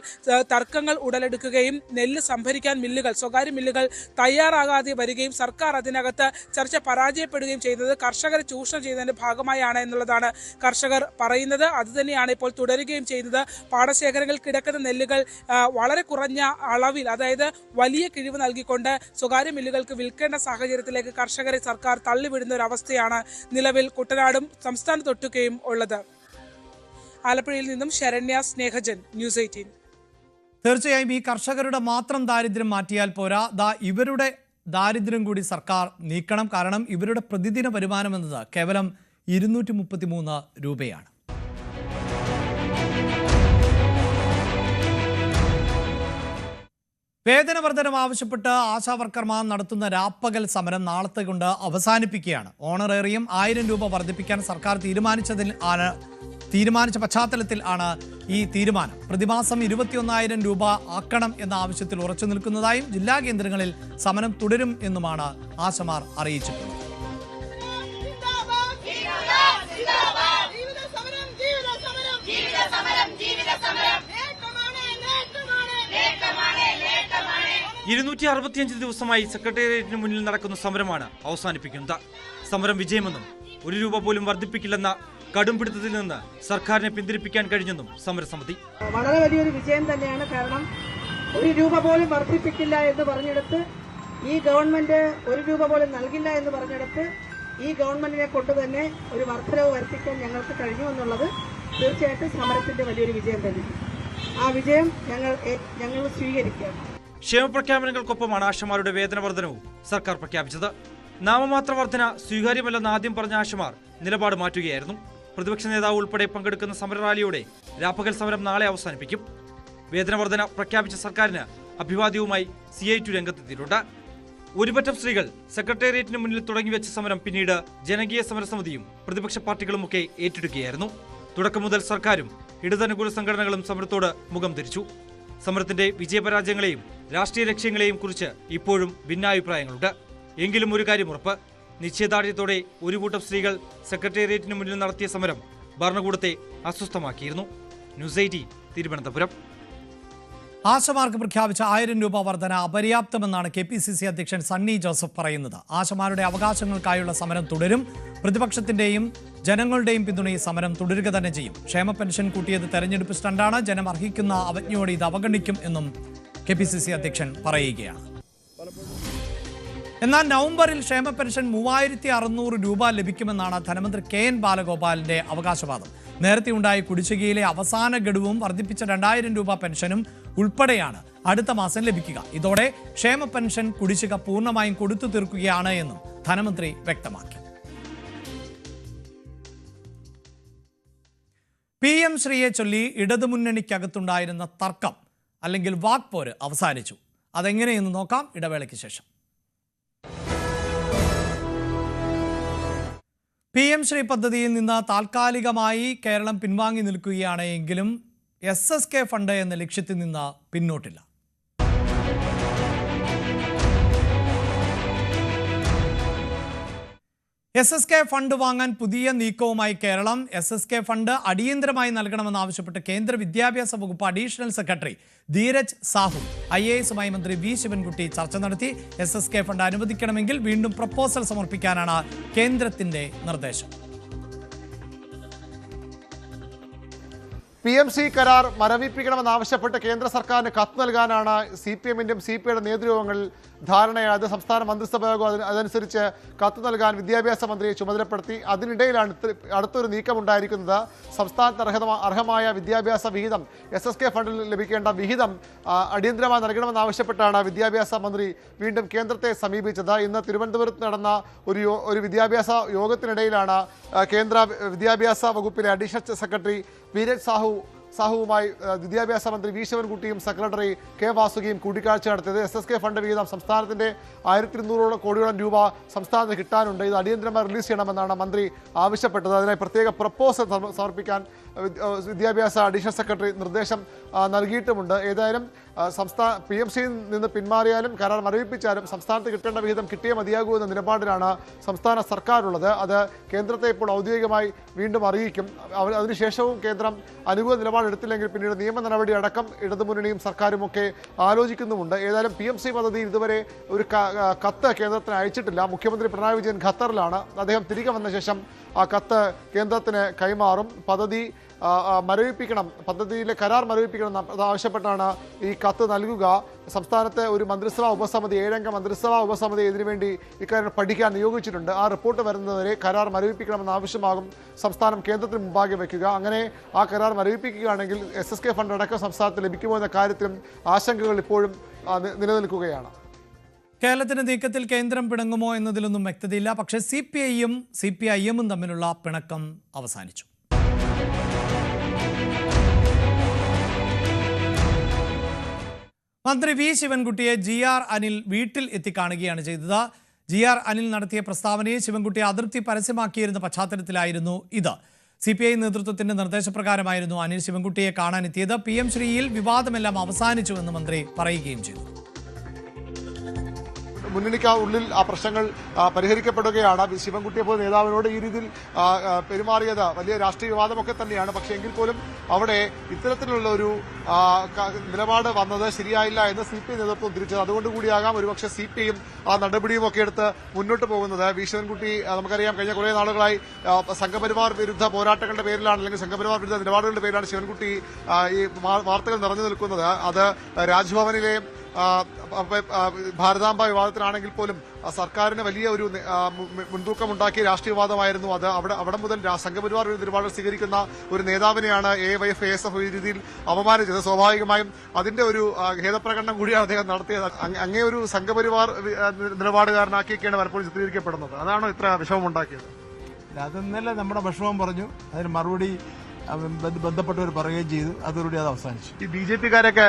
തർക്കങ്ങൾ ഉടലെടുക്കുകയും നെല്ല് സംഭരിക്കാൻ മില്ലുകൾ, സ്വകാര്യ മില്ലുകൾ തയ്യാറാകാതെ വരികയും സർക്കാർ അതിനകത്ത് ചർച്ച പരാജയപ്പെടുകയും ചെയ്യുന്നത് കർഷകരെ ചൂഷണം ചെയ്യുന്നതിന്റെ ഭാഗമായാണ് എന്നുള്ളതാണ് കർഷകർ പറയുന്നത്. അതുതന്നെയാണ് ഇപ്പോൾ തുടരുകയും ചെയ്യുന്നത്. പാടശേഖരങ്ങളിൽ കിടക്കുന്ന നെല്ലുകൾ വളരെ കുറഞ്ഞ അളവിൽ, അതായത് വലിയ കിഴിവ് നൽകിക്കൊണ്ട് സ്വകാര്യ മില്ലുകൾക്ക് വിൽക്കേണ്ട സാഹചര്യത്തിലേക്ക് കർഷകരെ സർക്കാർ തള്ളിവിടുന്ന ഒരു അവസ്ഥയാണ് നിലവിൽ കുട്ടനാടും സംസ്ഥാനത്തൊട്ടുകയും ഉള്ളത്. ആലപ്പുഴയിൽ നിന്നും ശരണ്യ സ്നേഹജൻ, ന്യൂസ് 18. തീർച്ചയായും ഈ കർഷകരുടെ മാത്രം ദാരിദ്ര്യം മാറ്റിയാൽ പോരാ, ഇവരുടെ ദാരിദ്ര്യം കൂടി സർക്കാർ നീക്കണം. കാരണം ഇവരുടെ പ്രതിദിന വരുമാനം എന്നത് കേവലം 233 രൂപയാണ്. വേതന വർധനം ആവശ്യപ്പെട്ട് ആശാവർക്കർമാർ നടത്തുന്ന രാപ്പകൽ സമരം നാളത്തെ കൊണ്ട് അവസാനിപ്പിക്കുകയാണ്. ഓണറേറിയം 1000 രൂപ വർദ്ധിപ്പിക്കാൻ സർക്കാർ തീരുമാനിച്ച പശ്ചാത്തലത്തിൽ ആണ് ഈ തീരുമാനം. പ്രതിമാസം 21,000 രൂപ ആക്കണം എന്ന ആവശ്യത്തിൽ ഉറച്ചു നിൽക്കുന്നതായും ജില്ലാ കേന്ദ്രങ്ങളിൽ സമരം തുടരും എന്നുമാണ് ആശമാർ അറിയിച്ചിട്ടുള്ളത്. ദിവസമായി സെക്രട്ടേറിയറ്റിന് മുന്നിൽ നടക്കുന്ന സമരമാണ് അവസാനിപ്പിക്കുന്നത്. സമരം വിജയമെന്നും 1 രൂപ പോലും വർദ്ധിപ്പിക്കില്ലെന്ന കടുംപിടുത്തത്തിൽ നിന്ന് സർക്കാരിനെ പിന്തിരിപ്പിക്കാൻ കഴിഞ്ഞെന്നും സമരസമിതി. വളരെ വലിയൊരു വിജയം തന്നെയാണ്. കാരണം 1 രൂപ പോലും വർദ്ധിപ്പിക്കില്ല എന്ന് പറഞ്ഞെടുത്ത് ഈ ഗവൺമെന്റ് 1 രൂപ പോലും നൽകില്ല എന്ന് പറഞ്ഞെടുത്ത് ഈ ഗവൺമെന്റിനെ കൊണ്ട് തന്നെ ഒരു വർധനവ് വരുത്തിക്കാൻ ഞങ്ങൾക്ക് കഴിഞ്ഞു എന്നുള്ളത് തീർച്ചയായിട്ടും സമരത്തിന്റെ വലിയൊരു വിജയം തന്നെ. ആ വിജയം ഞങ്ങൾ സ്വീകരിക്കുകയാണ്. ക്ഷേമപ്രഖ്യാപനങ്ങൾക്കൊപ്പമാണ് ആശമാരുടെ വേതന വർധനവും സർക്കാർ പ്രഖ്യാപിച്ചത്. നാമമാത്ര വർധന സ്വീകാര്യമല്ലെന്ന് ആദ്യം പറഞ്ഞ ആശമാർ നിലപാട് മാറ്റുകയായിരുന്നു. പ്രതിപക്ഷ നേതാവ് ഉൾപ്പെടെ പങ്കെടുക്കുന്ന സമരറാലിയോടെ രാപ്പകൽ സമരം നാളെ അവസാനിപ്പിക്കും. വേതന വർധന പ്രഖ്യാപിച്ച സർക്കാരിന് അഭിവാദ്യവുമായി CI2 രംഗത്തെത്തിയിട്ടുണ്ട്. ഒരുപറ്റം സ്ത്രീകൾ സെക്രട്ടേറിയറ്റിന് മുന്നിൽ തുടങ്ങിവെച്ച സമരം പിന്നീട് ജനകീയ സമരസമിതിയും പ്രതിപക്ഷ പാർട്ടികളുമൊക്കെ ഏറ്റെടുക്കുകയായിരുന്നു. തുടക്കം മുതൽ സർക്കാരും ഇടതനുകൂല സംഘടനകളും സമരത്തോട് മുഖം തിരിച്ചു. സമരത്തിന്റെ വിജയപരാജയങ്ങളെയും രാഷ്ട്രീയ ലക്ഷ്യങ്ങളെയും കുറിച്ച് ഇപ്പോഴും ഭിന്നാഭിപ്രായങ്ങളുണ്ട്. എങ്കിലും ഒരു കാര്യം ഉറപ്പ്, നിശ്ചയദാർഢ്യത്തോടെ ഒരു കൂട്ടം സ്ത്രീകൾ സെക്രട്ടേറിയറ്റിന് മുന്നിൽ നടത്തിയ സമരം ഭരണകൂടത്തെ അസ്വസ്ഥമാക്കിയിരുന്നു. ന്യൂസ് 18 തിരുവനന്തപുരം. ആശമാർക്ക് പ്രഖ്യാപിച്ച 1000 രൂപ വർധന അപര്യാപ്തമെന്നാണ് KPCC അധ്യക്ഷൻ സണ്ണി ജോസഫ് പറയുന്നത്. ആശമാരുടെ അവകാശങ്ങൾക്കായുള്ള സമരം തുടരും. പ്രതിപക്ഷത്തിന്റെയും ജനങ്ങളുടെയും പിന്തുണയിൽ സമരം തുടരുക തന്നെ ചെയ്യും. ക്ഷേമ പെൻഷൻ കൂട്ടിയത് തെരഞ്ഞെടുപ്പ് സ്റ്റണ്ടാണ്. ജനം അർഹിക്കുന്ന അവജ്ഞയോടെ ഇത് അവഗണിക്കും എന്നും KPCC അധ്യക്ഷൻ പറയുകയാണ്. എന്നാൽ നവംബറിൽ ക്ഷേമ പെൻഷൻ 3600 രൂപ ലഭിക്കുമെന്നാണ് ധനമന്ത്രി KN ബാലഗോപാലിന്റെ അവകാശവാദം. നേരത്തെ ഉണ്ടായ കുടിശ്ശികയിലെ അവസാന ഗഡുവും വർദ്ധിപ്പിച്ച 2000 രൂപ പെൻഷനും ഉൾപ്പെടെയാണ് അടുത്ത മാസം ലഭിക്കുക. ഇതോടെ ക്ഷേമ പെൻഷൻ കുടിശ്ശിക പൂർണ്ണമായും കൊടുത്തു തീർക്കുകയാണ് എന്നും ധനമന്ത്രി വ്യക്തമാക്കി. PM ശ്രീയെ ചൊല്ലി ഇടതുമുന്നണിക്കകത്തുണ്ടായിരുന്ന തർക്കം അല്ലെങ്കിൽ വാക്പോര് അവസാനിച്ചു. അതെങ്ങനെയെന്ന് നോക്കാം ഇടവേളയ്ക്ക് ശേഷം. PM ശ്രീ പദ്ധതിയിൽ നിന്ന് താൽക്കാലികമായി കേരളം പിൻവാങ്ങി നിൽക്കുകയാണ് എങ്കിലും SSK ഫണ്ട് എന്ന ലക്ഷ്യത്തിൽ നിന്ന് പിന്നോട്ടില്ല. SSK ഫണ്ട് വാങ്ങാൻ പുതിയ നീക്കവുമായി കേരളം. SSK ഫണ്ട് അടിയന്തരമായി നൽകണമെന്നാവശ്യപ്പെട്ട് കേന്ദ്ര വിദ്യാഭ്യാസ വകുപ്പ് അഡീഷണൽ സെക്രട്ടറി ധീരജ് സാഹു IASുമായി മന്ത്രി V ശിവൻകുട്ടി ചർച്ച നടത്തി. SSK ഫണ്ട് അനുവദിക്കണമെങ്കിൽ വീണ്ടും പ്രപ്പോസൽ സമർപ്പിക്കാനാണ് കേന്ദ്രത്തിന്റെ നിർദ്ദേശം. PMC കരാർ മരവിപ്പിക്കണമെന്നാവശ്യപ്പെട്ട് കേന്ദ്ര സർക്കാരിന് കത്ത് നൽകാനാണ് CPM-ന്റെയും CPI-യുടെ നേതൃയോഗങ്ങളിൽ ധാരണയായത്. സംസ്ഥാന മന്ത്രിസഭാ യോഗം അതനുസരിച്ച് കത്ത് നൽകാൻ വിദ്യാഭ്യാസ മന്ത്രിയെ ചുമതലപ്പെടുത്തി. അതിനിടയിലാണ് അടുത്തൊരു നീക്കമുണ്ടായിരിക്കുന്നത്. സംസ്ഥാനത്ത് അർഹമായ വിദ്യാഭ്യാസ വിഹിതം SSK ഫണ്ടിൽ ലഭിക്കേണ്ട വിഹിതം അടിയന്തരമായി നൽകണമെന്നാവശ്യപ്പെട്ടാണ് വിദ്യാഭ്യാസ മന്ത്രി വീണ്ടും കേന്ദ്രത്തെ സമീപിച്ചത്. ഇന്ന് തിരുവനന്തപുരത്ത് നടന്ന ഒരു വിദ്യാഭ്യാസ യോഗത്തിനിടയിലാണ് കേന്ദ്ര വിദ്യാഭ്യാസ വകുപ്പിലെ അഡീഷണൽ സെക്രട്ടറി ധീരജ് സാഹുവുമായി വിദ്യാഭ്യാസ മന്ത്രി V ശിവൻകുട്ടിയും സെക്രട്ടറി K വാസുകിയും കൂടിക്കാഴ്ച നടത്തിയത്. SSK ഫണ്ട് വിഹിതം സംസ്ഥാനത്തിന്റെ 1200 കോടിയോളം രൂപ സംസ്ഥാനത്ത് കിട്ടാനുണ്ട്. ഇത് അടിയന്തരമായി റിലീസ് ചെയ്യണമെന്നാണ് മന്ത്രി ആവശ്യപ്പെട്ടത്. അതിനായി പ്രത്യേക പ്രപ്പോസൽ സമർപ്പിക്കാൻ വിദ്യാഭ്യാസ അഡീഷണൽ സെക്രട്ടറി നിർദ്ദേശം നൽകിയിട്ടുമുണ്ട്. ഏതായാലും PMCയിൽ നിന്ന് പിന്മാറിയാലും കരാർ മരവിപ്പിച്ചാലും സംസ്ഥാനത്ത് കിട്ടേണ്ട വിഹിതം കിട്ടിയേ മതിയാകൂ എന്ന നിലപാടിലാണ് സംസ്ഥാന സർക്കാരുള്ളത്. അത് കേന്ദ്രത്തെ ഇപ്പോൾ ഔദ്യോഗികമായി വീണ്ടും അറിയിക്കും. അതിനുശേഷവും കേന്ദ്രം അനുകൂല നിലപാടെടുത്തില്ലെങ്കിൽ പിന്നീട് നിയമ നടപടി അടക്കം ഇടതുമുന്നണിയും സർക്കാരും ഒക്കെ ആലോചിക്കുന്നുമുണ്ട്. ഏതായാലും PMC പദ്ധതിയിൽ ഇതുവരെ ഒരു കത്ത് കേന്ദ്രത്തിന് അയച്ചിട്ടില്ല. മുഖ്യമന്ത്രി പിണറായി വിജയൻ ഖത്തറിലാണ്. അദ്ദേഹം തിരികെ വന്ന ശേഷം ആ കത്ത് കേന്ദ്രത്തിന് കൈമാറും. പദ്ധതിയിലെ കരാർ മരവിപ്പിക്കണം ആവശ്യപ്പെട്ടാണ് ഈ കത്ത് നൽകുക. സംസ്ഥാനത്തെ ഒരു മന്ത്രിസഭാ ഉപസമിതി 7-അംഗ മന്ത്രിസഭാ ഉപസമിതി ഇതിനുവേണ്ടി ഇക്കാര്യം പഠിക്കാൻ നിയോഗിച്ചിട്ടുണ്ട്. ആ റിപ്പോർട്ട് വരുന്നതുവരെ കരാർ മരവിപ്പിക്കണമെന്ന ആവശ്യമാകും സംസ്ഥാനം കേന്ദ്രത്തിന് മുമ്പാകെ വയ്ക്കുക. അങ്ങനെ ആ കരാർ മരവിപ്പിക്കുകയാണെങ്കിൽ SSK ഫണ്ട് അടക്കം സംസ്ഥാനത്ത് ലഭിക്കുമോ എന്ന കാര്യത്തിലും ആശങ്കകൾ ഇപ്പോഴും നിലനിൽക്കുകയാണ്. കേരളത്തിന്റെ നീക്കത്തിൽ കേന്ദ്രം പിണങ്ങുമോ എന്നതിലൊന്നും വ്യക്തതയില്ല. പക്ഷേ CPI-യും CPIM-ഉം തമ്മിലുള്ള പിണക്കം അവസാനിച്ചു. മന്ത്രി V ശിവൻകുട്ടിയെ GR അനിൽ വീട്ടിൽ എത്തിക്കാണുകയാണ് ചെയ്തത്. GR അനിൽ നടത്തിയ പ്രസ്താവനയെ ശിവൻകുട്ടി അതിർത്തി പരസ്യമാക്കിയിരുന്ന പശ്ചാത്തലത്തിലായിരുന്നു ഇത്. CPI നേതൃത്വത്തിന്റെ നിർദ്ദേശപ്രകാരമായിരുന്നു അനിൽ ശിവൻകുട്ടിയെ കാണാനെത്തിയത്. PM ശ്രീയിൽ വിവാദമെല്ലാം അവസാനിച്ചുവെന്ന് മന്ത്രി പറയുകയും ചെയ്തു. മുന്നണിക്ക് ഉള്ളിൽ ആ പ്രശ്നങ്ങൾ പരിഹരിക്കപ്പെടുകയാണ്. ശിവൻകുട്ടിയെ പോലെ നേതാവിനോട് ഈ രീതിയിൽ പെരുമാറിയത് വലിയ രാഷ്ട്രീയ വിവാദമൊക്കെ തന്നെയാണ്. പക്ഷേ എങ്കിൽ പോലും അവിടെ ഇത്തരത്തിലുള്ള ഒരു നിലപാട് വന്നത് ശരിയായില്ല എന്ന് CPI നേതൃത്വം തിരിച്ചത്. അതുകൊണ്ടുകൂടിയാകാം ഒരുപക്ഷെ CPI-യും ആ നടപടിയും ഒക്കെ എടുത്ത് മുന്നോട്ട് പോകുന്നത്. V ശിവൻകുട്ടി നമുക്കറിയാം കഴിഞ്ഞ കുറേ നാളുകളായി സംഘപരിവാർ വിരുദ്ധ പോരാട്ടങ്ങളുടെ പേരിലാണ് അല്ലെങ്കിൽ സംഘപരിവാർ വിരുദ്ധ നിലപാടുകളുടെ പേരിലാണ് ശിവൻകുട്ടി ഈ വാർത്തകൾ നിറഞ്ഞു നിൽക്കുന്നത്. അത് രാജ്ഭവനിലെ ഭാരതാംബ വിവാദത്തിലാണെങ്കിൽ പോലും സർക്കാരിന് വലിയ ഒരു മുൻതൂക്കമുണ്ടാക്കിയ രാഷ്ട്രീയവാദമായിരുന്നു അത്. അവിടെ മുതൽ സംഘപരിവാർ നിലപാടുകൾ സ്വീകരിക്കുന്ന ഒരു നേതാവിനെയാണ് AYF ASF ഈ രീതിയിൽ അപമാനിച്ചത്. സ്വാഭാവികമായും അതിന്റെ ഒരു ഖേദപ്രകടനം കൂടിയാണ് അദ്ദേഹം നടത്തിയത്. അങ്ങേ ഒരു സംഘപരിവാർ നിലപാടുകാരനാക്കിയൊക്കെയാണ് പലപ്പോഴും ചിത്രീകരിക്കപ്പെടുന്നത്. അതാണോ ഇത്ര വിഷമമുണ്ടാക്കിയത്? അതെന്നല്ല നമ്മുടെ വിഷമം പറഞ്ഞു, അതിന് മറുപടി ബന്ധപ്പെട്ടവർ പറയുകയും ചെയ്തു. അതോടുകൂടി അത് അവസാനിച്ചു. ഈ BJP-കാരൊക്കെ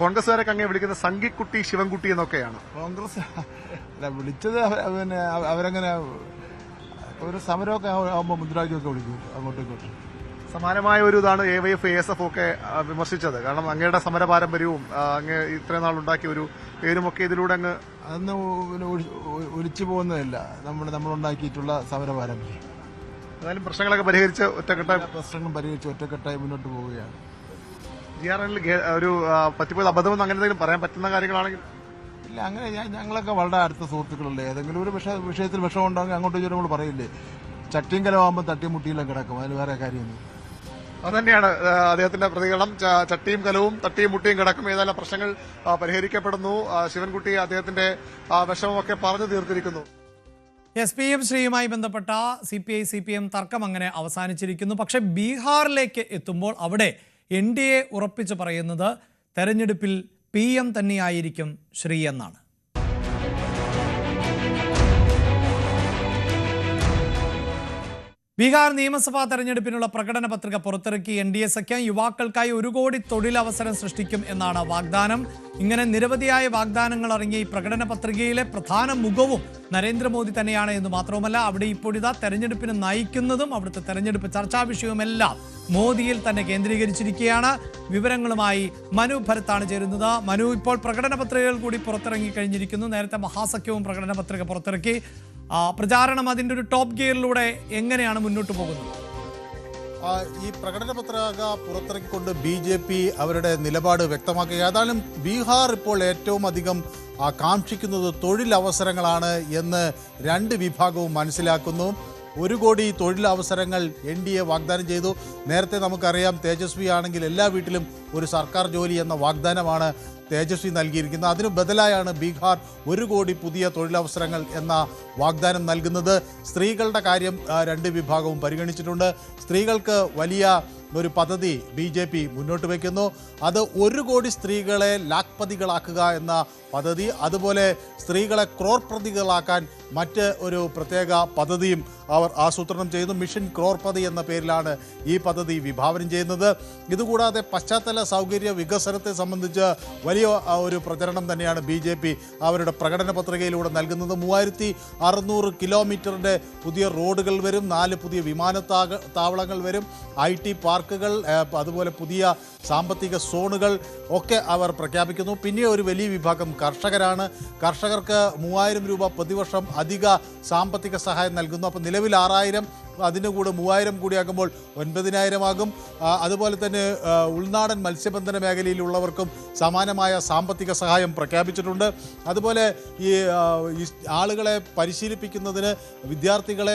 കോൺഗ്രസ്സുകാരൊക്കെ അങ്ങനെ വിളിക്കുന്ന സംഘിക്കുട്ടി ശിവൻകുട്ടി എന്നൊക്കെയാണ്. കോൺഗ്രസ് വിളിച്ചത് പിന്നെ അവരങ്ങനെ ഒരു സമരമൊക്കെ ആകുമ്പോൾ മുദ്രാവാക്യമൊക്കെ വിളിക്കും അങ്ങോട്ടും ഇങ്ങോട്ടും. സമാനമായ ഒരു ഇതാണ് AYF ASF ഒക്കെ വിമർശിച്ചത്. കാരണം അങ്ങയുടെ സമര പാരമ്പര്യവും അങ്ങ് ഇത്രയും നാളുണ്ടാക്കിയ ഒരു പേരുമൊക്കെ ഇതിലൂടെ അങ്ങ് അതൊന്നും ഒലിച്ചു പോകുന്നതല്ല നമ്മളുണ്ടാക്കിയിട്ടുള്ള സമര പാരമ്പര്യം. ഏതായാലും പ്രശ്നങ്ങളൊക്കെ പരിഹരിച്ച് ഒറ്റക്കെട്ടായി മുന്നോട്ട് പോവുകയാണ്. GRL ഒരു പറ്റിപ്പോയത് അബദ്ധമെന്ന് അങ്ങനെ എന്തെങ്കിലും പറയാൻ പറ്റുന്ന കാര്യങ്ങളാണെങ്കിൽ ഇല്ല. അങ്ങനെ ഞങ്ങളൊക്കെ വളരെ അടുത്ത സുഹൃത്തുക്കളല്ലേ. ഏതെങ്കിലും ഒരു വിഷയത്തിൽ വിഷമം ഉണ്ടാകുമെങ്കിൽ അങ്ങോട്ടും ഇങ്ങോട്ടും നമ്മൾ പറയില്ലേ. ചട്ടിയും കലമാകുമ്പോൾ തട്ടിമുട്ടിയിലും കിടക്കും. അതിന് വേറെ കാര്യമൊന്നും. അതുതന്നെയാണ് അദ്ദേഹത്തിന്റെ പ്രതികരണം. ചട്ടിയും കലവും തട്ടിയും മുട്ടിയും കിടക്കും, ഏതായാലും പ്രശ്നങ്ങൾ പരിഹരിക്കപ്പെടുന്നു. ശിവൻകുട്ടി അദ്ദേഹത്തിന്റെ വിഷമമൊക്കെ പറഞ്ഞു തീർത്തിരിക്കുന്നു. PM ശ്രീയുമായി ബന്ധപ്പെട്ട CPI CPM തർക്കം അങ്ങനെ അവസാനിച്ചിരിക്കുന്നു. പക്ഷേ ബീഹാറിലേക്ക് എത്തുമ്പോൾ അവിടെ NDA ഉറപ്പിച്ച് പറയുന്നത് തെരഞ്ഞെടുപ്പിൽ PM തന്നെയായിരിക്കും ശ്രീ എന്നാണ്. ബീഹാർ നിയമസഭാ തെരഞ്ഞെടുപ്പിനുള്ള പ്രകടന പത്രിക പുറത്തിറക്കി NDA സഖ്യം. യുവാക്കൾക്കായി 1 കോടി തൊഴിലവസരം സൃഷ്ടിക്കും എന്നാണ് വാഗ്ദാനം. ഇങ്ങനെ നിരവധിയായ വാഗ്ദാനങ്ങൾ അടങ്ങിയ ഈ പ്രകടന പത്രികയിലെ പ്രധാന മുഖവും നരേന്ദ്രമോദി തന്നെയാണ് എന്ന് മാത്രവുമല്ല, അവിടെ ഇപ്പോഴിതാ തെരഞ്ഞെടുപ്പിന് നയിക്കുന്നതും അവിടുത്തെ തെരഞ്ഞെടുപ്പ് ചർച്ചാ വിഷയവുമെല്ലാം മോദിയിൽ തന്നെ കേന്ദ്രീകരിച്ചിരിക്കുകയാണ്. വിവരങ്ങളുമായി മനു ഭരത്താണ് ചേരുന്നത്. മനു, ഇപ്പോൾ പ്രകടന പത്രികകൾ കൂടി പുറത്തിറങ്ങി കഴിഞ്ഞിരിക്കുന്നു. നേരത്തെ മഹാസഖ്യവും പ്രകടന പത്രിക പുറത്തിറക്കി. പ്രചാരണം അതിൻ്റെ ഒരു ടോപ്പ് ഗിയറിലൂടെ എങ്ങനെയാണ് മുന്നോട്ട് പോകുന്നത്? ഈ പ്രകടന പത്രിക പുറത്തിറക്കിക്കൊണ്ട് BJP അവരുടെ നിലപാട് വ്യക്തമാക്കുക. ഏതായാലും ബീഹാർ ഇപ്പോൾ ഏറ്റവും അധികം കാക്ഷിക്കുന്നത് തൊഴിലവസരങ്ങളാണ് എന്ന് രണ്ട് വിഭാഗവും മനസ്സിലാക്കുന്നു. 1 കോടി തൊഴിലവസരങ്ങൾ NDA വാഗ്ദാനം ചെയ്തു. നേരത്തെ നമുക്കറിയാം, തേജസ്വി ആണെങ്കിൽ എല്ലാ വീട്ടിലും ഒരു സർക്കാർ ജോലി എന്ന വാഗ്ദാനമാണ് തേജസ്വി നൽകിയിരിക്കുന്നത്. അതിന് ബദലായാണ് ബീഹാർ 1 കോടി പുതിയ തൊഴിലവസരങ്ങൾ എന്ന വാഗ്ദാനം നൽകുന്നത്. സ്ത്രീകളുടെ കാര്യം രണ്ട് വിഭാഗവും പരിഗണിച്ചിട്ടുണ്ട്. സ്ത്രീകൾക്ക് വലിയ ഒരു പദ്ധതി BJP മുന്നോട്ട് വയ്ക്കുന്നു. അത് 1 കോടി സ്ത്രീകളെ ലാഖ്പതികളാക്കുക എന്ന പദ്ധതി, അതുപോലെ സ്ത്രീകളെ ക്രോർപ്രതികളാക്കാൻ മറ്റ് ഒരു പ്രത്യേക പദ്ധതിയും അവർ ആസൂത്രണം ചെയ്യുന്നു. മിഷൻ ക്രോർപതി എന്ന പേരിലാണ് ഈ പദ്ധതി വിഭാവനം ചെയ്യുന്നത്. ഇതുകൂടാതെ പശ്ചാത്തല സൗകര്യ വികസനത്തെ സംബന്ധിച്ച് വലിയ ഒരു പ്രചരണം തന്നെയാണ് BJP അവരുടെ പ്രകടന പത്രികയിലൂടെ നൽകുന്നത്. 3600 കിലോമീറ്ററിൻ്റെ പുതിയ റോഡുകൾ വരും, 4 പുതിയ വിമാനത്താവളങ്ങൾ വരും, IT പാർക്കുകൾ, അതുപോലെ പുതിയ സാമ്പത്തിക സോണുകൾ ഒക്കെ അവർ പ്രഖ്യാപിക്കുന്നു. പിന്നെ ഒരു വലിയ വിഭാഗം കർഷകരാണ്. കർഷകർക്ക് 3000 രൂപ പ്രതിവർഷം അധിക സാമ്പത്തിക സഹായം നൽകുന്നു. അപ്പോൾ നിലവിൽ 6000, അതിൻ്റെ കൂടെ 3000 കൂടിയാകുമ്പോൾ 9000 ആകും. അതുപോലെ തന്നെ ഉൾനാടൻ മത്സ്യബന്ധന മേഖലയിലുള്ളവർക്കും സമാനമായ സാമ്പത്തിക സഹായം പ്രഖ്യാപിച്ചിട്ടുണ്ട്. അതുപോലെ ഈ ആളുകളെ പരിശീലിപ്പിക്കുന്നതിന്, വിദ്യാർത്ഥികളെ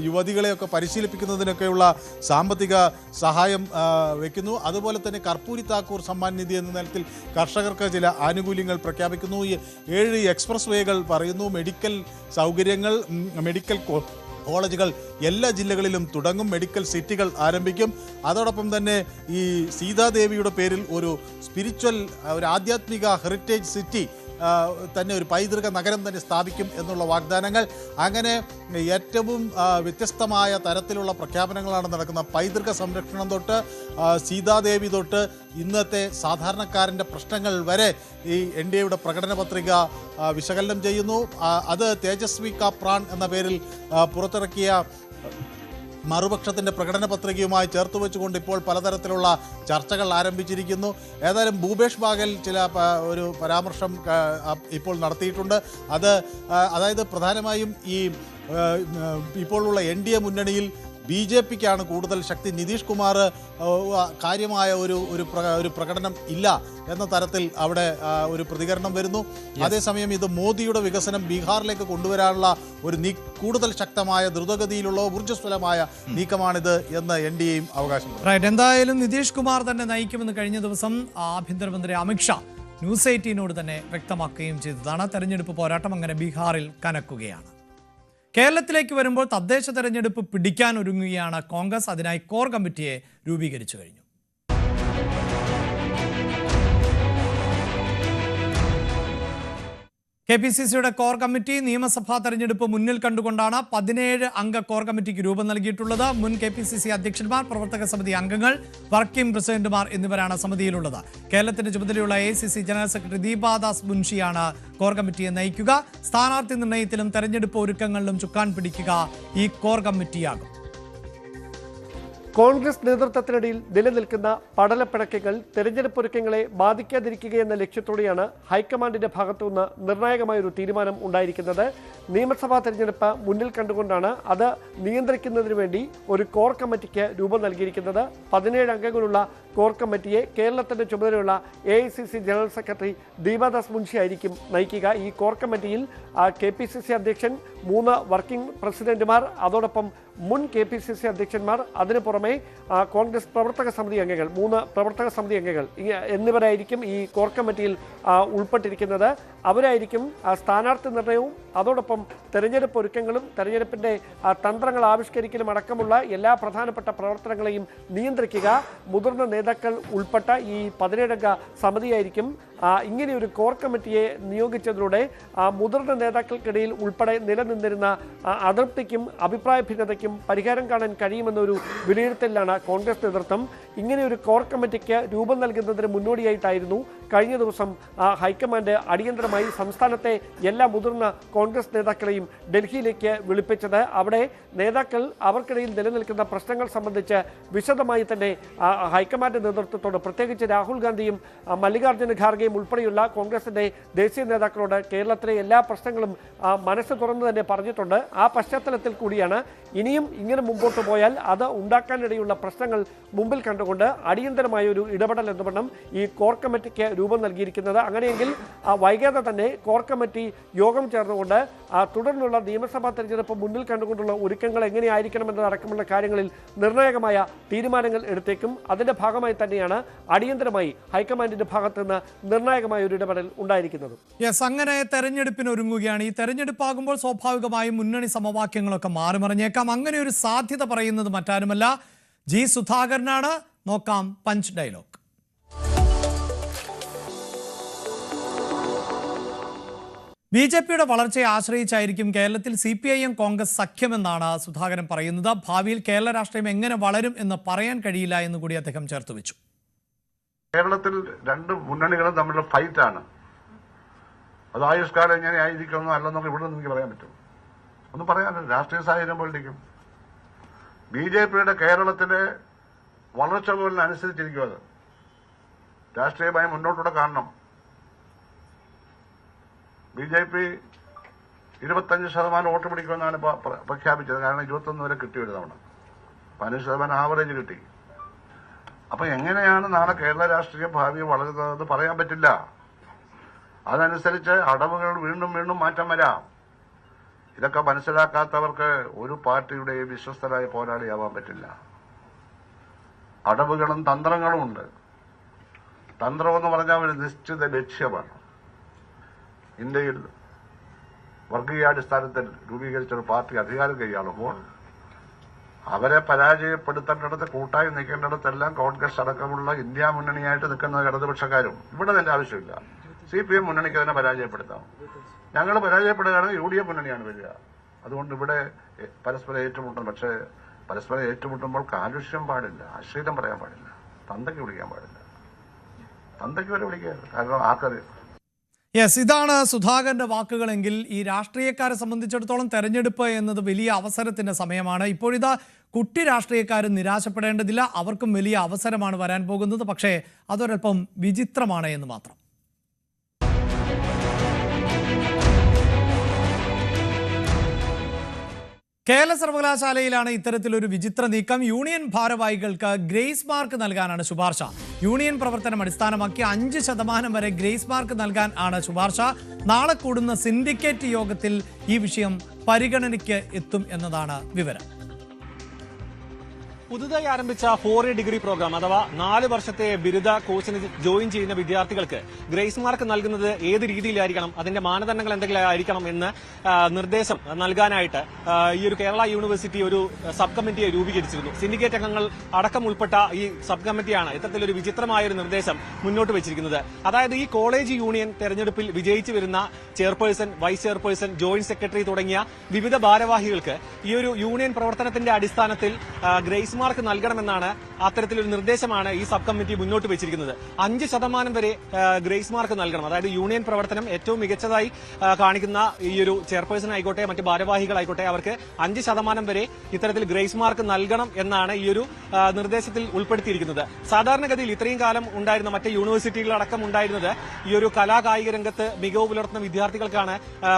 യുവതികളെയൊക്കെ പരിശീലിപ്പിക്കുന്നതിനൊക്കെയുള്ള സാമ്പത്തിക സഹായം വയ്ക്കുന്നു. അതുപോലെ തന്നെ കർപ്പൂരി താക്കൂർ സമ്മാൻ നിധി എന്ന നിലത്തിൽ കർഷകർക്ക് ചില ആനുകൂല്യങ്ങൾ പ്രഖ്യാപിക്കുന്നു. 7 എക്സ്പ്രസ് വേകൾ പറയുന്നു. മെഡിക്കൽ സൗകര്യങ്ങൾ, മെഡിക്കൽ കോളേജുകൾ എല്ലാ ജില്ലകളിലും തുടങ്ങും. മെഡിക്കൽ സിറ്റികൾ ആരംഭിക്കും. അതോടൊപ്പം തന്നെ ഈ സീതാദേവിയുടെ പേരിൽ ഒരു സ്പിരിച്വൽ, ഒരു ആധ്യാത്മിക ഹെറിറ്റേജ് സിറ്റി തന്നെ, ഒരു പൈതൃക നഗരം തന്നെ സ്ഥാപിക്കും എന്നുള്ള വാഗ്ദാനങ്ങൾ. അങ്ങനെ ഏറ്റവും വ്യത്യസ്തമായ തരത്തിലുള്ള പ്രഖ്യാപനങ്ങളാണ് നടക്കുന്നത്. പൈതൃക സംരക്ഷണം തൊട്ട് സീതാദേവി തൊട്ട് ഇന്നത്തെ സാധാരണക്കാരൻ്റെ പ്രശ്നങ്ങൾ വരെ ഈ NDAയുടെ പ്രകടന പത്രിക വിശകലനം ചെയ്യുന്നു. അത് തേജസ്വി കാ പ്രാൺ എന്ന പേരിൽ പുറത്തിറക്കിയ മറുപക്ഷത്തിൻ്റെ പ്രകടന പത്രികയുമായി ചേർത്ത് വെച്ചുകൊണ്ട് ഇപ്പോൾ പലതരത്തിലുള്ള ചർച്ചകൾ ആരംഭിച്ചിരിക്കുന്നു. ഏതായാലും ഭൂപേഷ് ബാഗൽ ചില ഒരു പരാമർശം ഇപ്പോൾ നടത്തിയിട്ടുണ്ട്. അതായത് പ്രധാനമായും ഈ ഇപ്പോഴുള്ള NDA മുന്നണിയിൽ BJPക്കാണ് കൂടുതൽ ശക്തി. നിതീഷ് കുമാർ കാര്യമായ ഒരു പ്രകടനം ഇല്ല എന്ന തരത്തിൽ അവിടെ ഒരു പ്രതികരണം വരുന്നു. അതേസമയം ഇത് മോദിയുടെ വികസനം ബീഹാറിലേക്ക് കൊണ്ടുവരാനുള്ള ഒരു കൂടുതൽ ശക്തമായ, ദ്രുതഗതിയിലുള്ള, ഊർജ്ജസ്വലമായ നീക്കമാണിത് എന്ന് NDAയും അവകാശപ്പെടുന്നു. എന്തായാലും നിതീഷ് കുമാർ തന്നെ നയിക്കുമെന്ന് കഴിഞ്ഞ ദിവസം ആഭ്യന്തരമന്ത്രി അമിത്ഷാ ന്യൂസ് 18നോട് തന്നെ വ്യക്തമാക്കുകയും ചെയ്തതാണ്. തെരഞ്ഞെടുപ്പ് പോരാട്ടം അങ്ങനെ ബീഹാറിൽ കനക്കുകയാണ്. കേരളത്തിലേക്ക് വരുമ്പോൾ തദ്ദേശ തെരഞ്ഞെടുപ്പ് പിടിക്കാൻ ഒരുങ്ങുകയാണ് കോൺഗ്രസ്. അതിനായി കോർ കമ്മിറ്റിയെ രൂപീകരിച്ചു കഴിഞ്ഞു. KPCCയുടെ കോർ കമ്മിറ്റി നിയമസഭാ തെരഞ്ഞെടുപ്പ് മുന്നിൽ കണ്ടുകൊണ്ടാണ് 17 അംഗ കോർ കമ്മിറ്റിക്ക് രൂപം നൽകിയിട്ടുള്ളത്. മുൻ KPCC അധ്യക്ഷന്മാർ, പ്രവർത്തക സമിതി അംഗങ്ങൾ, വർക്കിംഗ് പ്രസിഡന്റുമാർ എന്നിവരാണ് സമിതിയിലുള്ളത്. കേരളത്തിന്റെ ചുമതലയുള്ള AICC ജനറൽ സെക്രട്ടറി ദീപാദാസ് മുൻഷിയാണ് കോർ കമ്മിറ്റിയെ നയിക്കുക. സ്ഥാനാർത്ഥി നിർണയത്തിലും തെരഞ്ഞെടുപ്പ് ഒരുക്കങ്ങളിലും ചുക്കാൻ പിടിക്കുക ഈ കോർ കമ്മിറ്റിയാകും. കോൺഗ്രസ് നേതൃത്വത്തിനിടയിൽ നിലനിൽക്കുന്ന പടലപ്പിണക്കങ്ങൾ തെരഞ്ഞെടുപ്പ് ഒരുക്കങ്ങളെ ബാധിക്കാതിരിക്കുകയെന്ന ലക്ഷ്യത്തോടെയാണ് ഹൈക്കമാൻഡിന്റെ ഭാഗത്തുനിന്ന് നിർണായകമായൊരു തീരുമാനം ഉണ്ടായിരിക്കുന്നത്. നിയമസഭാ തെരഞ്ഞെടുപ്പ് മുന്നിൽ കണ്ടുകൊണ്ടാണ് അത് നിയന്ത്രിക്കുന്നതിന് വേണ്ടി ഒരു കോർ കമ്മിറ്റിക്ക് രൂപം നൽകിയിരിക്കുന്നത്. 17 അംഗങ്ങളുള്ള കോർ കമ്മിറ്റിയെ കേരളത്തിന്റെ ചുമതലയുള്ള AICC general secretary Deepa Das Munshi ആയിരിക്കും നയിക്കുക. ഈ കോർ കമ്മിറ്റിയിൽ KPCC അധ്യക്ഷൻ, 3 വർക്കിംഗ് പ്രസിഡന്റുമാർ, അതോടൊപ്പം മുൻ KPCC അധ്യക്ഷന്മാർ, അതിനു പുറമെ കോൺഗ്രസ് പ്രവർത്തക സമിതി അംഗങ്ങൾ, 3 പ്രവർത്തക സമിതി അംഗങ്ങൾ എന്നിവരായിരിക്കും ഈ കോർ കമ്മിറ്റിയിൽ ഉൾപ്പെട്ടിരിക്കുന്നത്. അവരായിരിക്കും സ്ഥാനാർത്ഥി നിർണയവും അതോടൊപ്പം തെരഞ്ഞെടുപ്പ് ഒരുക്കങ്ങളും തെരഞ്ഞെടുപ്പിന്റെ തന്ത്രങ്ങൾ ആവിഷ്കരിക്കലും അടക്കമുള്ള എല്ലാ പ്രധാനപ്പെട്ട പ്രവർത്തനങ്ങളെയും നിയന്ത്രിക്കുക. മുതിർന്ന നേതാക്കൾ ഉൾപ്പെട്ട ഈ 17-അംഗ സമിതിയായിരിക്കും. ഇങ്ങനെയൊരു കോർ കമ്മിറ്റിയെ നിയോഗിച്ചതിലൂടെ മുതിർന്ന നേതാക്കൾക്കിടയിൽ ഉൾപ്പെടെ നിലനിന്നിരുന്ന അതൃപ്തിക്കും അഭിപ്രായ ഭിന്നതയ്ക്കും പരിഹാരം കാണാൻ കഴിയുമെന്നൊരു വിലയിരുത്തലിലാണ് കോൺഗ്രസ് നേതൃത്വം. ഇങ്ങനെയൊരു കോർ കമ്മിറ്റിക്ക് രൂപം നൽകുന്നതിന് മുന്നോടിയായിട്ടായിരുന്നു കഴിഞ്ഞ ദിവസം ഹൈക്കമാൻഡ് അടിയന്തരമായി സംസ്ഥാനത്തെ എല്ലാ മുതിർന്ന കോൺഗ്രസ് നേതാക്കളെയും ഡൽഹിയിലേക്ക് വിളിപ്പിച്ചത്. അവിടെ നേതാക്കൾ അവർക്കിടയിൽ നിലനിൽക്കുന്ന പ്രശ്നങ്ങൾ സംബന്ധിച്ച് വിശദമായി തന്നെ ഹൈക്കമാൻഡ് നേതൃത്വത്തോട്, പ്രത്യേകിച്ച് രാഹുൽ ഗാന്ധിയും മല്ലികാർജ്ജുന ഖാർഗെയും ഉൾപ്പെടെയുള്ള കോൺഗ്രസിന്റെ ദേശീയ നേതാക്കളോട് കേരളത്തിലെ എല്ലാ പ്രശ്നങ്ങളും മനസ്സ് തുറന്നു തന്നെ പറഞ്ഞിട്ടുണ്ട്. ആ പശ്ചാത്തലത്തിൽ കൂടിയാണ് ഇനിയും ഇങ്ങനെ മുമ്പോട്ട് പോയാൽ അത് ഉണ്ടാക്കാനിടയുള്ള പ്രശ്നങ്ങൾ മുമ്പിൽ കണ്ടുകൊണ്ട് അടിയന്തരമായ ഒരു ഇടപെടൽ എന്ന വണ്ണം ഈ കോർ കമ്മിറ്റിക്ക് രൂപം നൽകിയിരിക്കുന്നത്. അങ്ങനെയെങ്കിൽ വൈകാതെ തന്നെ കോർ കമ്മിറ്റി യോഗം ചേർന്നുകൊണ്ട് തുടർന്നുള്ള നിയമസഭാ തെരഞ്ഞെടുപ്പ് മുന്നിൽ കണ്ടുകൊണ്ടുള്ള ഒരുക്കങ്ങൾ എങ്ങനെയായിരിക്കണമെന്നതടക്കമുള്ള കാര്യങ്ങളിൽ നിർണായകമായ തീരുമാനങ്ങൾ എടുത്തേക്കും. അതിന്റെ ഭാഗമായി തന്നെയാണ് അടിയന്തരമായി ഹൈക്കമാൻഡിന്റെ ഭാഗത്ത് നിന്ന് നിർണായകമായ ഒരു ഇടപെടൽ ഉണ്ടായിരിക്കുന്നത്. യെസ്, അങ്ങനെ തെരഞ്ഞെടുപ്പിന് ഒരുങ്ങുകയാണ്. ഈ തെരഞ്ഞെടുപ്പാകുമ്പോൾ സ്വാഭാവികമായും മുന്നണി സമവാക്യങ്ങളൊക്കെ മാറിമറിഞ്ഞേക്കാം. അങ്ങനെ ഒരു സാധ്യത പറയുന്നത് മറ്റാരുമല്ല, ജി സുധാകരനാണ്. നോക്കാം പഞ്ച് ഡയലോഗ്. BJPയുടെ വളർച്ചയെ ആശ്രയിച്ചായിരിക്കും കേരളത്തിൽ CPIM കോൺഗ്രസ് സഖ്യമെന്നാണ് സുധാകരൻ പറയുന്നത്. ഭാവിയിൽ കേരള രാഷ്ട്രീയം എങ്ങനെ വളരും എന്ന് പറയാൻ കഴിയില്ല എന്ന് കൂടി അദ്ദേഹം ചേർത്ത് വെച്ചു. കേരളത്തിൽ 2 മുന്നണികളും തമ്മിലുള്ള ഫൈറ്റാണ്. അത് ആയുഷ്കാലം എങ്ങനെ ആയിരിക്കുമെന്നോ അല്ലെന്നൊക്കെ ഇവിടെ നിന്ന് എനിക്ക് പറയാൻ പറ്റും. ഒന്നും പറയാനില്ല. രാഷ്ട്രീയ സാഹചര്യം പോലിരിക്കും. BJPയുടെ കേരളത്തിലെ വളർച്ച പോലെ അനുസരിച്ചിരിക്കും. അത് രാഷ്ട്രീയമായി മുന്നോട്ടൂടെ കാണണം. BJP 25% വോട്ട് പിടിക്കുമെന്നാണ് പ്രഖ്യാപിച്ചത്. കാരണം 21 വരെ കിട്ടി ഒരു തവണ, 15% ആവറേജ് കിട്ടി. അപ്പൊ എങ്ങനെയാണ് നാളെ കേരള രാഷ്ട്രീയ ഭാവി വളരുന്നത് പറയാൻ പറ്റില്ല. അതനുസരിച്ച് അടവുകൾ വീണ്ടും വീണ്ടും മാറ്റം വരാം. ഇതൊക്കെ മനസ്സിലാക്കാത്തവർക്ക് ഒരു പാർട്ടിയുടെയും വിശ്വസ്തരായ പോരാളിയാവാൻ പറ്റില്ല. അടവുകളും തന്ത്രങ്ങളും ഉണ്ട്. തന്ത്രമെന്ന് പറഞ്ഞാൽ ഒരു നിശ്ചിത ലക്ഷ്യമാണ്. ഇന്ത്യയിൽ വർഗീയാടിസ്ഥാനത്തിൽ രൂപീകരിച്ച ഒരു പാർട്ടി അധികാരം കൈയാളുമ്പോൾ അവരെ പരാജയപ്പെടുത്തേണ്ടിടത്ത്, കൂട്ടായി നിൽക്കേണ്ടിടത്തെല്ലാം കോൺഗ്രസ് അടക്കമുള്ള ഇന്ത്യ മുന്നണിയായിട്ട് നിൽക്കുന്ന ഇടതുപക്ഷക്കാരും ഇവിടെ അതിന്റെ ആവശ്യമില്ല. CPM മുന്നണിക്ക് അതിനെ പരാജയപ്പെടുത്താം. ഞങ്ങൾ പരാജയപ്പെടുകയാണെങ്കിൽ UDF മുന്നണിയാണ് വരിക. അതുകൊണ്ട് ഇവിടെ പരസ്പരം ഏറ്റുമുട്ടണം. പക്ഷേ പരസ്പരം ഏറ്റുമുട്ടുമ്പോൾ കാലുഷ്യം പാടില്ല, അശ്ലീലം പറയാൻ പാടില്ല, തന്തയ്ക്ക് വിളിക്കാൻ പാടില്ല. തന്തയ്ക്ക് വരെ വിളിക്കുക. കാരണം ആർക്കറിയാം. യെസ്, ഇതാണ് സുധാകരന്റെ വാക്കുകളെങ്കിൽ ഈ രാഷ്ട്രീയക്കാരെ സംബന്ധിച്ചിടത്തോളം തെരഞ്ഞെടുപ്പ് എന്നത് വലിയ അവസരത്തിന്റെ സമയമാണ്. ഇപ്പോഴിതാ കുട്ടി രാഷ്ട്രീയക്കാരും നിരാശപ്പെടേണ്ടതില്ല. അവർക്കും വലിയ അവസരമാണ് വരാൻ പോകുന്നത്. പക്ഷേ അതൊരൽപ്പം വിചിത്രമാണ് എന്ന് മാത്രം. കേരള സർവകലാശാലയിലാണ് ഇത്തരത്തിലൊരു വിചിത്ര നീക്കം. യൂണിയൻ ഭാരവാഹികൾക്ക് ഗ്രേസ് മാർക്ക് നൽകാനാണ് ശുപാർശ. യൂണിയൻ പ്രവർത്തനം അടിസ്ഥാനമാക്കി 5% വരെ ഗ്രേസ് മാർക്ക് നൽകാൻ ആണ് ശുപാർശ. നാളെ കൂടുന്ന സിൻഡിക്കേറ്റ് യോഗത്തിൽ ഈ വിഷയം പരിഗണനയ്ക്ക് എത്തും എന്നതാണ് വിവരം. പുതുതായി ആരംഭിച്ച 4A ഡിഗ്രി പ്രോഗ്രാം അഥവാ 4 വർഷത്തെ ബിരുദ കോഴ്സിന് ജോയിൻ ചെയ്യുന്ന വിദ്യാർത്ഥികൾക്ക് ഗ്രേസ് മാർക്ക് നൽകുന്നത് ഏത് രീതിയിലായിരിക്കണം, അതിന്റെ മാനദണ്ഡങ്ങൾ എന്തെങ്കിലും ആയിരിക്കണം എന്ന് നിർദ്ദേശം നൽകാനായിട്ട് ഈ ഒരു കേരള യൂണിവേഴ്സിറ്റി ഒരു സബ് കമ്മിറ്റിയെ രൂപീകരിച്ചിരുന്നു. സിൻഡിക്കേറ്റ് അംഗങ്ങൾ അടക്കം ഉൾപ്പെട്ട ഈ സബ് കമ്മിറ്റിയാണ് ഇത്തരത്തിലൊരു വിചിത്രമായ ഒരു നിർദ്ദേശം മുന്നോട്ട് വെച്ചിരിക്കുന്നത്. അതായത് ഈ കോളേജ് യൂണിയൻ തെരഞ്ഞെടുപ്പിൽ വിജയിച്ചു വരുന്ന chairperson, vice chairperson, joint secretary തുടങ്ങിയ വിവിധ ഭാരവാഹികൾക്ക് ഈ ഒരു യൂണിയൻ പ്രവർത്തനത്തിന്റെ അടിസ്ഥാനത്തിൽ ഗ്രേസ് മാർക്ക് നൽകണമെന്നാണ് അത്തരത്തിലൊരു നിർദ്ദേശമാണ് ഈ സബ് കമ്മിറ്റി മുന്നോട്ട് വെച്ചിരിക്കുന്നത്. 5% വരെ ഗ്രേസ് മാർക്ക് നൽകണം. അതായത് യൂണിയൻ പ്രവർത്തനം ഏറ്റവും മികച്ചതായി കാണിക്കുന്ന ഈ ഒരു ചെയർപേഴ്സൺ ആയിക്കോട്ടെ, മറ്റ് ഭാരവാഹികളായിക്കോട്ടെ, അവർക്ക് 5% വരെ ഇത്തരത്തിൽ ഗ്രേസ് മാർക്ക് നൽകണം എന്നാണ് ഈ ഒരു നിർദ്ദേശത്തിൽ ഉൾപ്പെടുത്തിയിരിക്കുന്നത്. സാധാരണഗതിയിൽ ഇത്രയും കാലം ഉണ്ടായിരുന്ന മറ്റ് യൂണിവേഴ്സിറ്റികളടക്കം ഉണ്ടായിരുന്നത് ഈ ഒരു കലാകായിക രംഗത്ത് മികവ് പുലർത്തുന്ന വിദ്യാർത്ഥികൾക്കാണ്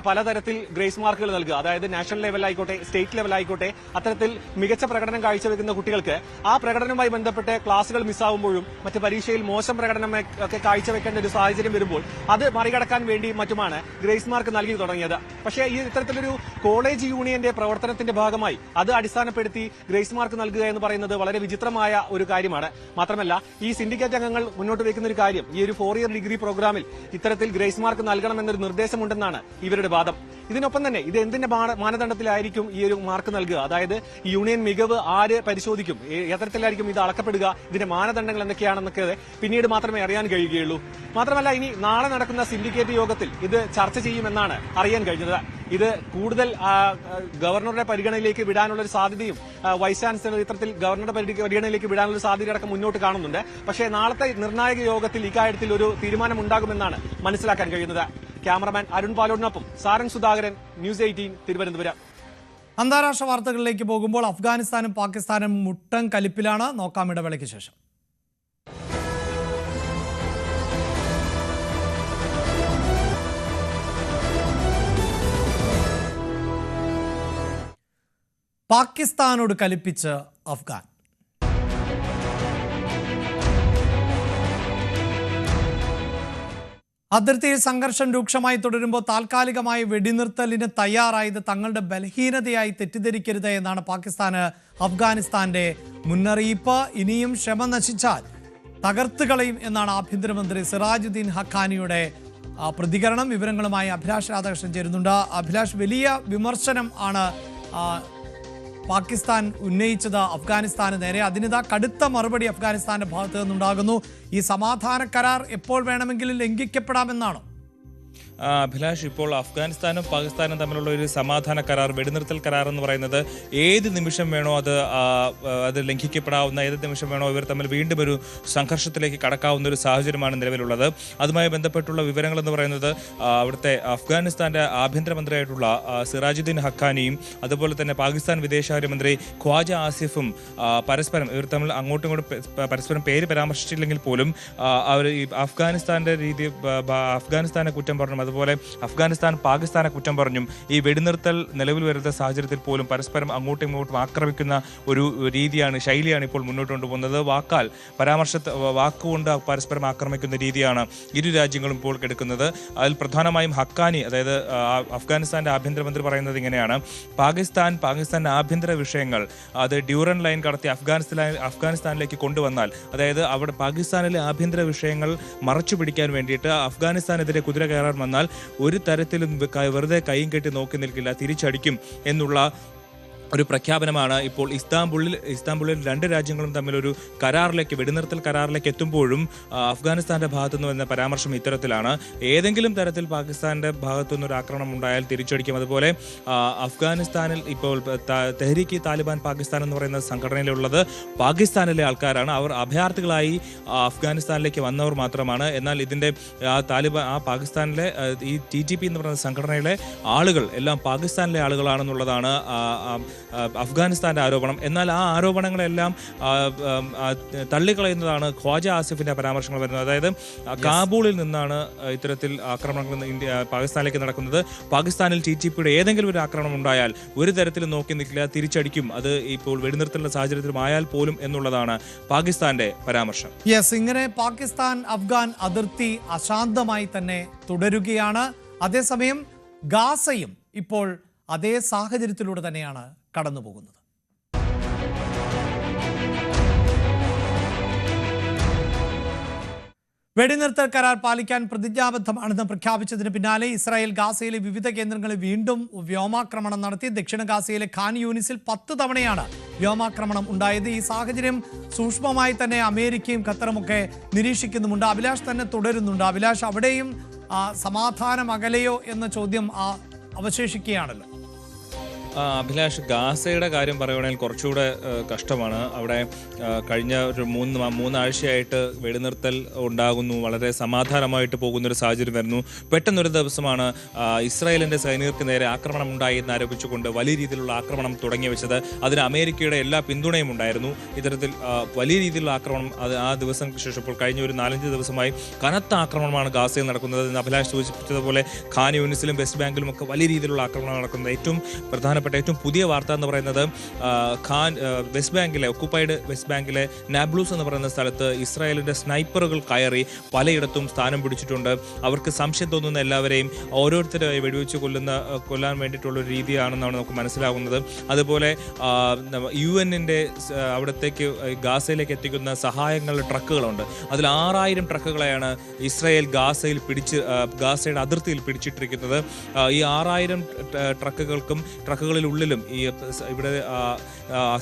പലതരത്തിൽ ഗ്രേസ് മാർക്കുകൾ നൽകുക. അതായത് നാഷണൽ ലെവലായിക്കോട്ടെ, സ്റ്റേറ്റ് ലെവലായിക്കോട്ടെ, അത്തരത്തിൽ മികച്ച പ്രകടനം കാഴ്ചവെക്കുന്ന വിദ്യാർത്ഥികൾക്ക് ആ പ്രകടനവുമായി ബന്ധപ്പെട്ട് ക്ലാസുകൾ മിസ്സാവുമ്പോഴും മറ്റ് പരീക്ഷയിൽ മോശം പ്രകടനം ഒക്കെ കാഴ്ചവെക്കേണ്ട ഒരു സാഹചര്യം വരുമ്പോൾ അത് മറികടക്കാൻ വേണ്ടി മറ്റുമാണ് ഗ്രേസ് മാർക്ക് നൽകി തുടങ്ങിയത്. പക്ഷേ ഈ ഇത്തരത്തിലൊരു കോളേജ് യൂണിയന്റെ പ്രവർത്തനത്തിന്റെ ഭാഗമായി അത് അടിസ്ഥാനപ്പെടുത്തി ഗ്രേസ് മാർക്ക് നൽകുക എന്ന് പറയുന്നത് വളരെ വിചിത്രമായ ഒരു കാര്യമാണ്. മാത്രമല്ല ഈ സിൻഡിക്കേറ്റ് അംഗങ്ങൾ മുന്നോട്ട് വയ്ക്കുന്ന ഒരു കാര്യം, ഈ ഒരു 4 ഇയർ ഡിഗ്രി പ്രോഗ്രാമിൽ ഇത്തരത്തിൽ ഗ്രേസ് മാർക്ക് നൽകണമെന്നൊരു നിർദ്ദേശമുണ്ടെന്നാണ് ഇവരുടെ വാദം. ഇതിനൊപ്പം തന്നെ ഇത് എന്തിന്റെ മാനദണ്ഡത്തിലായിരിക്കും ഈ ഒരു മാർക്ക് നൽകുക, അതായത് ഈ യൂണിയൻ മികവ് ആര് പരിശോധിക്കും, എത്തരത്തിലായിരിക്കും ഇത് അളക്കപ്പെടുക, ഇതിന്റെ മാനദണ്ഡങ്ങൾ എന്തൊക്കെയാണെന്നൊക്കെ പിന്നീട് മാത്രമേ അറിയാൻ കഴിയുകയുള്ളൂ. മാത്രമല്ല ഇനി നാളെ നടക്കുന്ന സിൻഡിക്കേറ്റ് യോഗത്തിൽ ഇത് ചർച്ച ചെയ്യുമെന്നാണ് അറിയാൻ കഴിഞ്ഞത്. ഇത് കൂടുതൽ ഗവർണറുടെ പരിഗണനയിലേക്ക് വിടാനുള്ള ഒരു സാധ്യതയും വൈസ് ചാൻസലർ ഇത്തരത്തിൽ ഗവർണറുടെ പരിഗണനയിലേക്ക് വിടാനുള്ള സാധ്യതയടക്കം മുന്നോട്ട് കാണുന്നുണ്ട്. പക്ഷേ നാളത്തെ നിർണായക യോഗത്തിൽ ഇക്കാര്യത്തിൽ ഒരു തീരുമാനമുണ്ടാകുമെന്നാണ് മനസ്സിലാക്കാൻ കഴിയുന്നത്. ക്യാമറമാൻ അരുൺ പാലോടിനൊപ്പം സാരംഗ് സുധാകരൻ, ന്യൂസ് 18 തിരുവനന്തപുരം. അന്താരാഷ്ട്ര വാർത്തകളിലേക്ക് പോകുമ്പോൾ അഫ്ഗാനിസ്ഥാനും പാകിസ്ഥാനും മുട്ടം കലിപ്പിലാണ്. നോക്കാം ഇടവേളയ്ക്ക് ശേഷം. പാകിസ്ഥാനോട് കലിപ്പിച്ച് അഫ്ഗാൻ. അതിർത്തിയിൽ സംഘർഷം രൂക്ഷമായി തുടരുമ്പോൾ താൽക്കാലികമായി വെടിനിർത്തലിന് തയ്യാറായത് തങ്ങളുടെ ബലഹീനതയായി തെറ്റിദ്ധരിക്കരുത് എന്നാണ് പാകിസ്ഥാന് അഫ്ഗാനിസ്ഥാന്റെ മുന്നറിയിപ്പ്. ഇനിയും ക്ഷമ നശിച്ചാൽ തകർത്തുകളയും എന്നാണ് ആഭ്യന്തരമന്ത്രി സിറാജുദ്ദീൻ ഹഖാനിയുടെ പ്രതികരണം. വിവരങ്ങളുമായി അഭിലാഷ് രാധാകൃഷ്ണൻ ചേരുന്നുണ്ട്. അഭിലാഷ്, വലിയ വിമർശനം ആണ് പാകിസ്ഥാൻ ഉന്നയിച്ചത് അഫ്ഗാനിസ്ഥാന് നേരെ. അതിനിതാ കടുത്ത മറുപടി അഫ്ഗാനിസ്ഥാന്റെ ഭാഗത്തു നിന്നുണ്ടാകുന്നു. ഈ സമാധാന കരാർ എപ്പോൾ വേണമെങ്കിലും ലംഘിക്കപ്പെടാമെന്നാണോ? അഭിലാഷ്, ഇപ്പോൾ അഫ്ഗാനിസ്ഥാനും പാകിസ്ഥാനും തമ്മിലുള്ള ഒരു സമാധാന കരാർ, വെടിനിർത്തൽ കരാർ എന്ന് പറയുന്നത് ഏത് നിമിഷം വേണോ അത് ലംഘിക്കപ്പെടാവുന്ന, ഏത് നിമിഷം വേണോ ഇവർ തമ്മിൽ വീണ്ടും ഒരു സംഘർഷത്തിലേക്ക് കടക്കാവുന്ന ഒരു സാഹചര്യമാണ് നിലവിലുള്ളത്. അതുമായി ബന്ധപ്പെട്ടുള്ള വിവരങ്ങൾ എന്ന് പറയുന്നത് അവിടുത്തെ അഫ്ഗാനിസ്ഥാന്റെ ആഭ്യന്തരമന്ത്രിയായിട്ടുള്ള സിറാജുദ്ദീൻ ഹഖാനിയും അതുപോലെ തന്നെ പാകിസ്ഥാൻ വിദേശകാര്യമന്ത്രി ഖ്വാജ ആസിഫും പരസ്പരം ഇവർ തമ്മിൽ അങ്ങോട്ടും ഇങ്ങോട്ടും പരസ്പരം പേര് പരാമർശിച്ചില്ലെങ്കിൽ പോലും അവർ ഈ അഫ്ഗാനിസ്ഥാന്റെ അഫ്ഗാനിസ്ഥാനെ കുറ്റം പറഞ്ഞു, അതുപോലെ അഫ്ഗാനിസ്ഥാൻ പാകിസ്ഥാനെ കുറ്റം പറഞ്ഞും ഈ വെടിനിർത്തൽ നിലവിൽ വരുന്ന സാഹചര്യത്തിൽ പോലും പരസ്പരം അങ്ങോട്ടും ഇങ്ങോട്ടും ആക്രമിക്കുന്ന ഒരു ശൈലിയാണ് ഇപ്പോൾ മുന്നോട്ട് കൊണ്ടുപോകുന്നത്. വാക്കുകൊണ്ട് പരസ്പരം ആക്രമിക്കുന്ന രീതിയാണ് ഇരു രാജ്യങ്ങളും ഇപ്പോൾ എടുക്കുന്നത്. അതിൽ പ്രധാനമായും ഹഖാനി, അതായത് അഫ്ഗാനിസ്ഥാന്റെ ആഭ്യന്തരമന്ത്രി പറയുന്നത് ഇങ്ങനെയാണ്: പാകിസ്ഥാന്റെ ആഭ്യന്തര വിഷയങ്ങൾ അത് ഡ്യൂറൻ ലൈൻ കടത്തി അഫ്ഗാനിസ്ഥാനിലേക്ക് കൊണ്ടുവന്നാൽ, അതായത് അവിടെ പാകിസ്ഥാനിലെ ആഭ്യന്തര വിഷയങ്ങൾ മറച്ചു പിടിക്കാൻ വേണ്ടിയിട്ട് അഫ്ഗാനിസ്ഥാനെതിരെ കുതിര കയറാൻ വന്നാൽ ഒരു തരത്തിലും വെറുതെ കൈയും കെട്ടി നോക്കി നിൽക്കില്ല, തിരിച്ചടിക്കും എന്നുള്ള ഒരു പ്രഖ്യാപനമാണ് ഇപ്പോൾ ഇസ്താംബുളിൽ രണ്ട് രാജ്യങ്ങളും തമ്മിലൊരു കരാറിലേക്ക്, വെടിനിർത്തൽ കരാറിലേക്ക് എത്തുമ്പോഴും അഫ്ഗാനിസ്ഥാന്റെ ഭാഗത്തുനിന്ന് വരുന്ന പരാമർശം ഇത്തരത്തിലാണ്. ഏതെങ്കിലും തരത്തിൽ പാകിസ്ഥാന്റെ ഭാഗത്തുനിന്ന് ഒരു ആക്രമണം ഉണ്ടായാൽ തിരിച്ചടിക്കും. അതുപോലെ അഫ്ഗാനിസ്ഥാനിൽ ഇപ്പോൾ തെഹ്രീക്ക് താലിബാൻ പാകിസ്ഥാൻ എന്ന് പറയുന്ന സംഘടനയിലുള്ളത് പാകിസ്ഥാനിലെ ആൾക്കാരാണ്. അവർ അഭയാർത്ഥികളായി അഫ്ഗാനിസ്ഥാനിലേക്ക് വന്നവർ മാത്രമാണ്. എന്നാൽ ഇതിന്റെ പാകിസ്ഥാനിലെ ഈ TTP എന്ന് പറയുന്ന സംഘടനയിലെ ആളുകൾ എല്ലാം പാകിസ്ഥാനിലെ ആളുകളാണെന്നുള്ളതാണ് അഫ്ഗാനിസ്ഥാന്റെ ആരോപണം. എന്നാൽ ആ ആരോപണങ്ങളെല്ലാം തള്ളിക്കളയുന്നതാണ് ഖ്വാജ ആസിഫിന്റെ പരാമർശങ്ങൾ വരുന്നത്. അതായത് കാബൂളിൽ നിന്നാണ് ഇത്തരത്തിൽ ആക്രമണങ്ങൾ പാകിസ്ഥാനിലേക്ക് നടക്കുന്നത്. പാകിസ്ഥാനിൽ TTPയുടെ ഏതെങ്കിലും ഒരു ആക്രമണം ഉണ്ടായാൽ ഒരു തരത്തിലും നോക്കി നിൽക്കില്ല, തിരിച്ചടിക്കും, അത് ഇപ്പോൾ വെടിനിർത്തലിന്റെ സാഹചര്യത്തിലുമായാൽ പോലും എന്നുള്ളതാണ് പാകിസ്ഥാന്റെ പരാമർശം. ഇങ്ങനെ പാകിസ്ഥാൻ അഫ്ഗാൻ അതിർത്തി അശാന്തമായി തന്നെ തുടരുകയാണ്. അതേസമയം ഗാസയും ഇപ്പോൾ അതേ സാഹചര്യത്തിലൂടെ തന്നെയാണ് കടന്നു പോകുന്നത്. വെടിനിർത്തൽ കരാർ പാലിക്കാൻ പ്രതിജ്ഞാബദ്ധമാണെന്ന് പ്രഖ്യാപിച്ചതിന് പിന്നാലെ ഇസ്രായേൽ ഗാസയിലെ വിവിധ കേന്ദ്രങ്ങളിൽ വീണ്ടും വ്യോമാക്രമണം നടത്തി. ദക്ഷിണ ഗാസയിലെ ഖാൻ യൂനിസിൽ 10 തവണയാണ് വ്യോമാക്രമണം ഉണ്ടായത്. ഈ സാഹചര്യം സൂക്ഷ്മമായി തന്നെ അമേരിക്കയും ഖത്തറുമൊക്കെ നിരീക്ഷിക്കുന്നുമുണ്ട്. അഭിലാഷ് തന്നെ തുടരുന്നുണ്ട്. അഭിലാഷ്, അവിടെയും സമാധാനം അകലെയോ എന്ന ചോദ്യം അവശേഷിക്കുകയാണല്ലോ. അഭിലാഷ്, ഗാസയുടെ കാര്യം പറയുകയാണെങ്കിൽ കുറച്ചുകൂടെ കഷ്ടമാണ്. അവിടെ കഴിഞ്ഞ ഒരു മൂന്നാഴ്ചയായിട്ട് വെടിനിർത്തൽ ഉണ്ടാകുന്നു, വളരെ സമാധാനമായിട്ട് പോകുന്നൊരു സാഹചര്യം വരുന്നു. പെട്ടെന്നൊരു ദിവസമാണ് ഇസ്രായേലിൻ്റെ സൈനികർക്ക് നേരെ ആക്രമണം ഉണ്ടായി എന്നാരോപിച്ചുകൊണ്ട് വലിയ രീതിയിലുള്ള ആക്രമണം തുടങ്ങി വെച്ചത്. അതിന് അമേരിക്കയുടെ എല്ലാ പിന്തുണയും ഉണ്ടായിരുന്നു. ഇത്തരത്തിൽ വലിയ രീതിയിലുള്ള ആക്രമണം ആ ദിവസങ്ങൾക്ക് ശേഷം ഇപ്പോൾ കഴിഞ്ഞ ഒരു 4-5 ദിവസമായി കനത്ത ആക്രമണമാണ് ഗാസയിൽ നടക്കുന്നത്. അഭിലാഷ് സൂചിപ്പിച്ചതുപോലെ ഖാൻ യൂനിസിലും വെസ്റ്റ് ബാങ്കിലും ഒക്കെ വലിയ രീതിയിലുള്ള ആക്രമണം നടക്കുന്നത്. ഏറ്റവും പ്രധാനപ്പെട്ട പ്രധാനപ്പെട്ട ഏറ്റവും പുതിയ വാർത്ത എന്ന് പറയുന്നത് വെസ്റ്റ് ബാങ്കിലെ ഒക്കുപ്പൈഡ് വെസ്റ്റ് ബാങ്കിലെ നാബ്ലൂസ് എന്ന് പറയുന്ന സ്ഥലത്ത് ഇസ്രായേലിന്റെ സ്നൈപ്പറുകൾ കയറി പലയിടത്തും സ്ഥാനം പിടിച്ചിട്ടുണ്ട്. അവർക്ക് സംശയം തോന്നുന്ന എല്ലാവരെയും ഓരോരുത്തരായി വെടിവെച്ച് കൊല്ലാൻ വേണ്ടിയിട്ടുള്ള ഒരു രീതിയാണെന്നാണ് നമുക്ക് മനസ്സിലാകുന്നത്. അതുപോലെ UN-ന്റെ അവിടത്തേക്ക് ഗാസയിലേക്ക് എത്തിക്കുന്ന സഹായങ്ങളുടെ ട്രക്കുകളുണ്ട്. അതിൽ 6000 ട്രക്കുകളെയാണ് ഇസ്രായേൽ ഗാസയുടെ അതിർത്തിയിൽ പിടിച്ചിട്ടിരിക്കുന്നത്. ഈ 6000 ട്രക്കുകളിലുള്ളിലും ഇവിടെ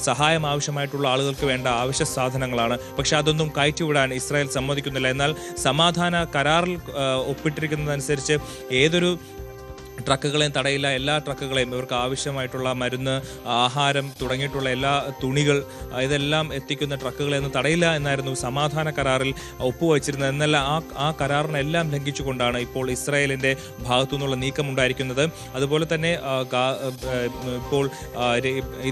സഹായം ആവശ്യമായിട്ടുള്ള ആളുകൾക്ക് വേണ്ട അവശ്യ സാധനങ്ങളാണ്. പക്ഷെ അതൊന്നും കയറ്റിവിടാൻ ഇസ്രായേൽ സമ്മതിക്കുന്നില്ല. എന്നാൽ സമാധാന കരാറിൽ ഒപ്പിട്ടിരിക്കുന്നതനുസരിച്ച് ഏതൊരു ട്രക്കുകളെയും തടയില്ല. എല്ലാ ട്രക്കുകളെയും ഇവർക്ക് ആവശ്യമായിട്ടുള്ള മരുന്ന്, ആഹാരം തുടങ്ങിയിട്ടുള്ള എല്ലാ തുണികൾ ഇതെല്ലാം എത്തിക്കുന്ന ട്രക്കുകളെയൊന്നും തടയില്ല എന്നായിരുന്നു സമാധാന കരാറിൽ ഒപ്പുവച്ചിരുന്നത്. എന്നാൽ ആ കരാറിനെല്ലാം ലംഘിച്ചുകൊണ്ടാണ് ഇപ്പോൾ ഇസ്രായേലിൻ്റെ ഭാഗത്തു നിന്നുള്ള നീക്കം ഉണ്ടായിരിക്കുന്നത്. അതുപോലെ തന്നെ ഇപ്പോൾ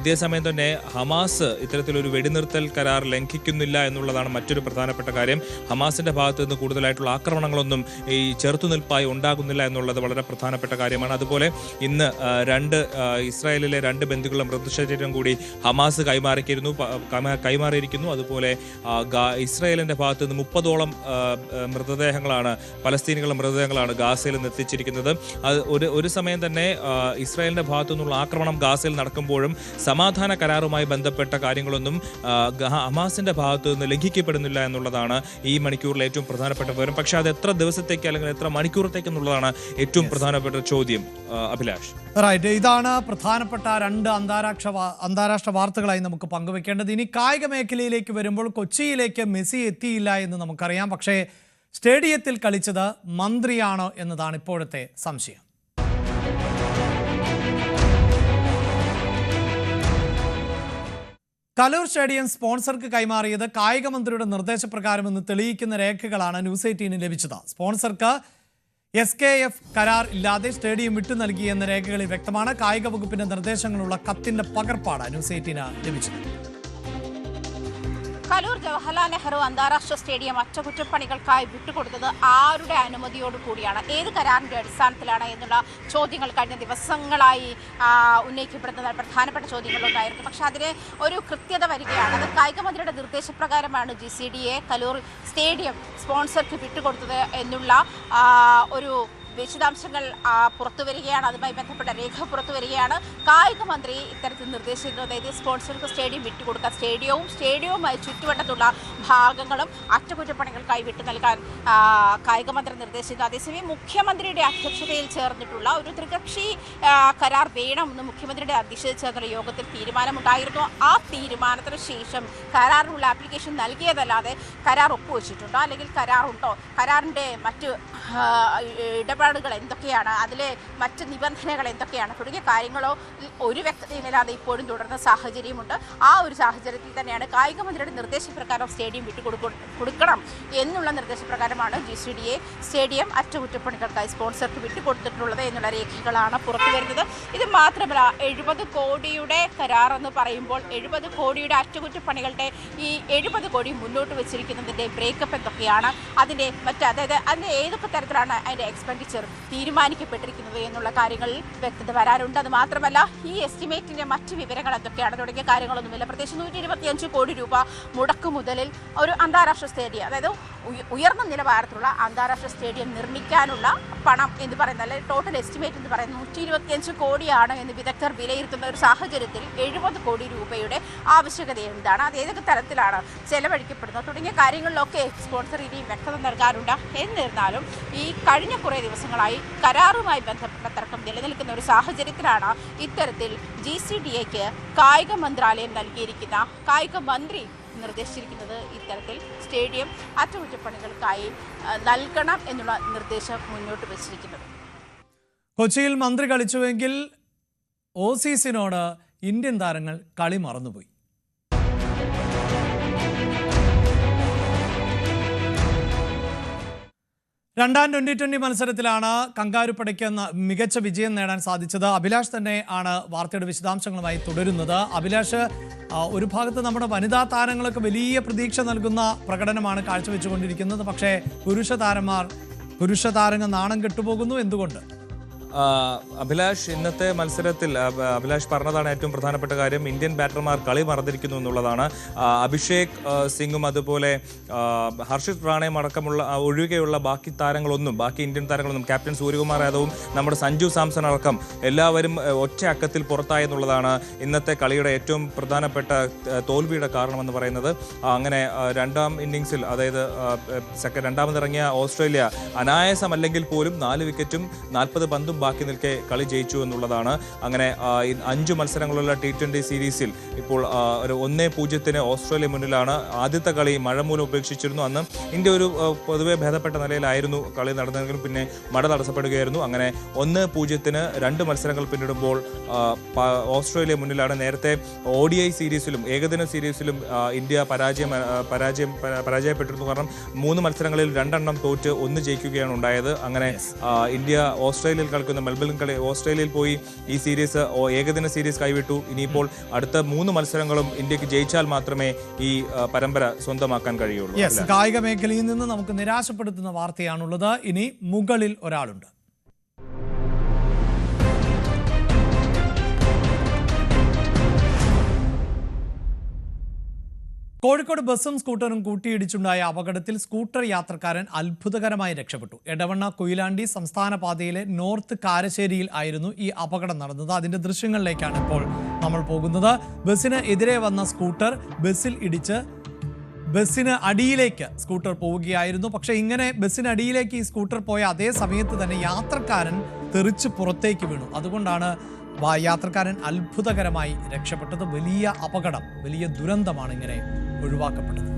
ഇതേ സമയം തന്നെ ഹമാസ് ഇത്തരത്തിലൊരു വെടിനിർത്തൽ കരാർ ലംഘിക്കുന്നില്ല എന്നുള്ളതാണ് മറ്റൊരു പ്രധാനപ്പെട്ട കാര്യം. ഹമാസിൻ്റെ ഭാഗത്തു നിന്ന് കൂടുതലായിട്ടുള്ള ആക്രമണങ്ങളൊന്നും ഈ ചെറുത്തുനിൽപ്പായി ഉണ്ടാകുന്നില്ല എന്നുള്ളത് വളരെ പ്രധാനപ്പെട്ട കാര്യം. അതുപോലെ ഇന്ന് ഇസ്രായേലിലെ 2 ബന്ധുക്കളുടെ മൃതശരീരം കൂടി ഹമാസ് കൈമാറിയിരിക്കുന്നു. അതുപോലെ ഇസ്രായേലിന്റെ ഭാഗത്ത് നിന്ന് 30ഓളം മൃതദേഹങ്ങളാണ്, പലസ്തീനികളുടെ മൃതദേഹങ്ങളാണ് ഗാസയിൽ നിന്ന് എത്തിച്ചിരിക്കുന്നത്. ഒരു സമയം തന്നെ ഇസ്രായേലിന്റെ ഭാഗത്തു നിന്നുള്ള ആക്രമണം ഗാസയിൽ നടക്കുമ്പോഴും സമാധാന കരാറുമായി ബന്ധപ്പെട്ട കാര്യങ്ങളൊന്നും ഹമാസിന്റെ ഭാഗത്തു നിന്ന് ലംഘിക്കപ്പെടുന്നില്ല എന്നുള്ളതാണ് ഈ മണിക്കൂറിൽ ഏറ്റവും പ്രധാനപ്പെട്ട വിവരം. പക്ഷേ അത് എത്ര ദിവസത്തേക്ക് അല്ലെങ്കിൽ എത്ര മണിക്കൂറത്തേക്ക് എന്നുള്ളതാണ് ഏറ്റവും പ്രധാനപ്പെട്ട ചോദ്യം. അഭിലാഷ്, റൈറ്റ്, ഇതാണ് പ്രധാനപ്പെട്ട 2 അന്താരാഷ്ട്ര വാർത്തകളായി നമുക്ക് പങ്കുവെക്കേണ്ടത്. ഇനി കായിക മേഖലയിലേക്ക് വരുമ്പോൾ കൊച്ചിയിലേക്ക് മെസ്സി എത്തിയില്ല എന്ന് നമുക്കറിയാം. പക്ഷേ സ്റ്റേഡിയത്തിൽ കളിച്ചത് മന്ത്രിയാണോ എന്നതാണ് ഇപ്പോഴത്തെ സംശയം. കലൂർ സ്റ്റേഡിയം സ്പോൺസർക്ക് കൈമാറിയത് കായിക മന്ത്രിയുടെ നിർദ്ദേശപ്രകാരമെന്ന് തെളിയിക്കുന്ന രേഖകളാണ് ന്യൂസ് 18 ലഭിച്ചത്. സ്പോൺസർക്ക് SKF കരാർ ഇല്ലാതെ സ്റ്റേഡിയം വിട്ടു നൽകിയെന്ന രേഖകളിൽ വ്യക്തമാണ്. കായിക വകുപ്പിന്റെ നിർദ്ദേശങ്ങളുള്ള കത്തിന്റെ പകർപ്പാണ് ന്യൂസ് 18 ലഭിച്ചത്. കലൂർ ജവഹർലാൽ നെഹ്റു അന്താരാഷ്ട്ര സ്റ്റേഡിയം അറ്റകുറ്റപ്പണികൾക്കായി വിട്ടുകൊടുത്തത് ആരുടെ അനുമതിയോട് കൂടിയാണ്, ഏത് കരാറിന്റെ അടിസ്ഥാനത്തിലാണ് എന്നുള്ള ചോദ്യങ്ങൾ കഴിഞ്ഞ ദിവസങ്ങളായി ഉന്നയിക്കപ്പെടുന്ന പ്രധാനപ്പെട്ട ചോദ്യങ്ങളിലൊന്നായിരുന്നു. പക്ഷെ അതിന് ഒരു കൃത്യത വരികയാണ്. അത് കായിക മന്ത്രിയുടെ നിർദ്ദേശപ്രകാരമാണ് GCDA കലൂർ സ്റ്റേഡിയം സ്പോൺസർക്ക് വിട്ടുകൊടുത്തത് എന്നുള്ള ഒരു വിശദാംശങ്ങൾ പുറത്തു വരികയാണ്. അതുമായി ബന്ധപ്പെട്ട രേഖ പുറത്തു വരികയാണ്. കായിക മന്ത്രി ഇത്തരത്തിൽ നിർദ്ദേശിക്കുന്നത്, അതായത് സ്പോൺസർക്ക് സ്റ്റേഡിയം വിട്ടുകൊടുക്കുക, സ്റ്റേഡിയവുമായി ചുറ്റുവട്ടത്തുള്ള ഭാഗങ്ങളും അറ്റകുറ്റപ്പണികൾക്കായി വിട്ടു നൽകാൻ കായിക മന്ത്രി നിർദ്ദേശിക്കുന്നു. അതേസമയം മുഖ്യമന്ത്രിയുടെ അധ്യക്ഷതയിൽ ചേർന്നിട്ടുള്ള ഒരു ത്രികക്ഷി കരാർ വേണമെന്ന് മുഖ്യമന്ത്രിയുടെ അധ്യക്ഷതയിൽ ചേർന്നുള്ള യോഗത്തിൽ തീരുമാനമുണ്ടായിരുന്നു. ആ തീരുമാനത്തിന് ശേഷം കരാറിനുള്ള ആപ്ലിക്കേഷൻ നൽകിയതല്ലാതെ കരാർ ഒപ്പുവെച്ചിട്ടുണ്ടോ അല്ലെങ്കിൽ കരാറുണ്ടോ, കരാറിൻ്റെ മറ്റ് ഇടപാടുകൾ എന്തൊക്കെയാണ്, അതിലെ മറ്റ് നിബന്ധനകൾ എന്തൊക്കെയാണ് തുടങ്ങിയ കാര്യങ്ങളോ ഒരു വ്യക്തതയുമില്ലാതെ ഇപ്പോഴും തുടർന്ന സാഹചര്യമുണ്ട്. ആ ഒരു സാഹചര്യത്തിൽ തന്നെയാണ് കായിക മന്ത്രിയുടെ നിർദ്ദേശപ്രകാരം സ്റ്റേഡിയം വിട്ടുകൊടുക്കണം എന്നുള്ള നിർദ്ദേശപ്രകാരമാണ് GCDA സ്റ്റേഡിയം അറ്റകുറ്റപ്പണികൾക്കായി സ്പോൺസർക്ക് വിട്ടുകൊടുത്തിട്ടുള്ളത് എന്നുള്ള രേഖകളാണ് പുറത്തു വരുന്നത്. ഇത് മാത്രമല്ല, 70 കോടിയുടെ കരാർ എന്ന് പറയുമ്പോൾ 70 കോടിയുടെ അറ്റകുറ്റപ്പണികളുടെ ഈ 70 കോടി മുന്നോട്ട് വെച്ചിരിക്കുന്നതിൻ്റെ ബ്രേക്കപ്പ് എന്തൊക്കെയാണ്, അതിൻ്റെ അതായത് അതിൻ്റെ ഏതൊക്കെ തരത്തിലാണ് അതിൻ്റെ എക്സ്പെൻഡിച്ചർ തീരുമാനിക്കപ്പെട്ടിരിക്കുന്നത് എന്നുള്ള കാര്യങ്ങളിൽ വ്യക്തത വരാറുണ്ട്. അത് മാത്രമല്ല, ഈ എസ്റ്റിമേറ്റിന്റെ മറ്റ് വിവരങ്ങൾ എന്തൊക്കെയാണ് തുടങ്ങിയ കാര്യങ്ങളൊന്നുമില്ല. പ്രത്യേകിച്ച് 125 കോടി രൂപ മുടക്കുമുതലിൽ ഒരു അന്താരാഷ്ട്ര സ്റ്റേഡിയം, അതായത് ഉയർന്ന നിലവാരത്തിലുള്ള അന്താരാഷ്ട്ര സ്റ്റേഡിയം നിർമ്മിക്കാനുള്ള പണം എന്ന് പറയുന്നത്, അല്ലെങ്കിൽ ടോട്ടൽ എസ്റ്റിമേറ്റ് എന്ന് പറയുന്നത് 125 കോടിയാണ് എന്ന് വിദഗ്ധർ വിലയിരുത്തുന്ന ഒരു സാഹചര്യത്തിൽ 70 കോടി രൂപയുടെ ആവശ്യകത എന്താണ്, അത് ഏതൊക്കെ തരത്തിലാണ് ചെലവഴിക്കപ്പെടുന്നത് തുടങ്ങിയ കാര്യങ്ങളിലൊക്കെ സ്പോൺസർ ഇനിയും വ്യക്തത നൽകാറുണ്ട്. എന്നിരുന്നാലും ഈ കഴിഞ്ഞ കുറേ ദിവസങ്ങളായി കരാറുമായി ബന്ധപ്പെട്ട തർക്കം നിലനിൽക്കുന്ന ഒരു സാഹചര്യത്തിലാണ് ഇത്തരത്തിൽ GCDAക്ക് കായിക മന്ത്രാലയം നൽകിയിരിക്കുന്ന, കായിക മന്ത്രി നിർദ്ദേശിച്ചിരിക്കുന്നത് ഇത്തരത്തിൽ സ്റ്റേഡിയം അറ്റകുറ്റപ്പണികൾക്കായി നൽകണം എന്നുള്ള നിർദ്ദേശം മുന്നോട്ട് വെച്ചിരിക്കുന്നത്. കൊച്ചിയിൽ മന്ത്രി കളിച്ചുവെങ്കിൽ ഓസീസിനോട് ഇന്ത്യൻ താരങ്ങൾ കളി മറന്നുപോയി. രണ്ടാം 2020 മത്സരത്തിലാണ് കങ്കാരുപ്പടയ്ക്ക് മികച്ച വിജയം നേടാൻ സാധിച്ചത്. അഭിലാഷ് തന്നെ ആണ് വാർത്തയുടെ വിശദാംശങ്ങളുമായി തുടരുന്നത്. അഭിലാഷ്, ഒരു ഭാഗത്ത് നമ്മുടെ വനിതാ താരങ്ങളൊക്കെ വലിയ പ്രതീക്ഷ നൽകുന്ന പ്രകടനമാണ് കാഴ്ചവെച്ചുകൊണ്ടിരിക്കുന്നത്. പക്ഷേ പുരുഷ താരങ്ങൾ നാണം കെട്ടുപോകുന്നു. എന്തുകൊണ്ട്? അഭിലാഷ്, ഇന്നത്തെ മത്സരത്തിൽ അഭിലാഷ് പറഞ്ഞതാണ് ഏറ്റവും പ്രധാനപ്പെട്ട കാര്യം. ഇന്ത്യൻ ബാറ്റർമാർ കളി മറന്നിരിക്കുന്നു എന്നുള്ളതാണ്. അഭിഷേക് സിംഗും അതുപോലെ ഹർഷിത് റാണയും അടക്കമുള്ള ഒഴികെയുള്ള ബാക്കി ഇന്ത്യൻ താരങ്ങളൊന്നും, ക്യാപ്റ്റൻ സൂര്യകുമാർ യാദവും നമ്മുടെ സഞ്ജു സാംസൺ അടക്കം എല്ലാവരും ഒറ്റ അക്കത്തിൽ പുറത്തായെന്നുള്ളതാണ് ഇന്നത്തെ കളിയുടെ ഏറ്റവും പ്രധാനപ്പെട്ട തോൽവിയുടെ കാരണമെന്ന് പറയുന്നത്. അങ്ങനെ രണ്ടാം ഇന്നിങ്സിൽ, അതായത് രണ്ടാമതിറങ്ങിയ ഓസ്ട്രേലിയ അനായാസമല്ലെങ്കിൽ പോലും 4 വിക്കറ്റും 40 പന്തും ബാക്കി നിൽക്കെ കളി ജയിച്ചു എന്നുള്ളതാണ്. അങ്ങനെ 5 മത്സരങ്ങളുള്ള T20 സീരീസിൽ ഇപ്പോൾ ഒരു 1-0 ഓസ്ട്രേലിയ മുന്നിലാണ്. ആദ്യത്തെ കളി മഴ മൂലം ഉപേക്ഷിച്ചിരുന്നു. അന്ന് ഇന്ത്യ ഒരു പൊതുവെ ഭേദപ്പെട്ട നിലയിലായിരുന്നു കളി നടന്നതെങ്കിലും പിന്നെ മഴ തടസ്സപ്പെടുകയായിരുന്നു. അങ്ങനെ 1-0 2 മത്സരങ്ങൾ പിന്നിടുമ്പോൾ ഓസ്ട്രേലിയ മുന്നിലാണ്. നേരത്തെ ODI സീരീസിലും ഏകദിന സീരീസിലും ഇന്ത്യ പരാജയപ്പെട്ടിരുന്നു. കാരണം 3 മത്സരങ്ങളിൽ 2 എണ്ണം തോറ്റ് 1 ജയിക്കുകയാണ് ഉണ്ടായത്. അങ്ങനെ ഇന്ത്യ ഓസ്ട്രേലിയയിൽ കളിക്കുന്ന ഓസ്ട്രേലിയയിൽ പോയി ഈ സീരീസ് ഏകദിന സീരീസ് കൈവിട്ടു. ഇനിയിപ്പോൾ അടുത്ത 3 മത്സരങ്ങളും ഇന്ത്യക്ക് ജയിച്ചാൽ മാത്രമേ ഈ പരമ്പര സ്വന്തമാക്കാൻ കഴിയുള്ളൂ. കായിക മേഖലയിൽ നിന്ന് നമുക്ക് നിരാശപ്പെടുത്തുന്ന വാർത്തയാണുള്ളത്. ഇനി മുകളിൽ ഒരാളുണ്ട്. കോഴിക്കോട് ബസ്സും സ്കൂട്ടറും കൂട്ടിയിടിച്ചുണ്ടായ അപകടത്തിൽ സ്കൂട്ടർ യാത്രക്കാരൻ അത്ഭുതകരമായി രക്ഷപ്പെട്ടു. എടവണ്ണ കൊയിലാണ്ടി സംസ്ഥാന പാതയിലെ നോർത്ത് കാരശ്ശേരിയിൽ ആയിരുന്നു ഈ അപകടം നടന്നത്. അതിന്റെ ദൃശ്യങ്ങളിലേക്കാണ് ഇപ്പോൾ നമ്മൾ പോകുന്നത്. ബസ്സിന് എതിരെ വന്ന സ്കൂട്ടർ ബസ്സിൽ ഇടിച്ച് ബസ്സിന് അടിയിലേക്ക് സ്കൂട്ടർ പോവുകയായിരുന്നു. പക്ഷേ ഇങ്ങനെ ബസ്സിന് അടിയിലേക്ക് ഈ സ്കൂട്ടർ പോയ അതേ സമയത്ത് തന്നെ യാത്രക്കാരൻ തെറിച്ച് പുറത്തേക്ക് വീണു. അതുകൊണ്ടാണ് യാത്രക്കാരൻ അത്ഭുതകരമായി രക്ഷപ്പെട്ടത്. വലിയ അപകടം, വലിയ ദുരന്തമാണ് ഇങ്ങനെ ഒഴിവാക്കപ്പെട്ടത്.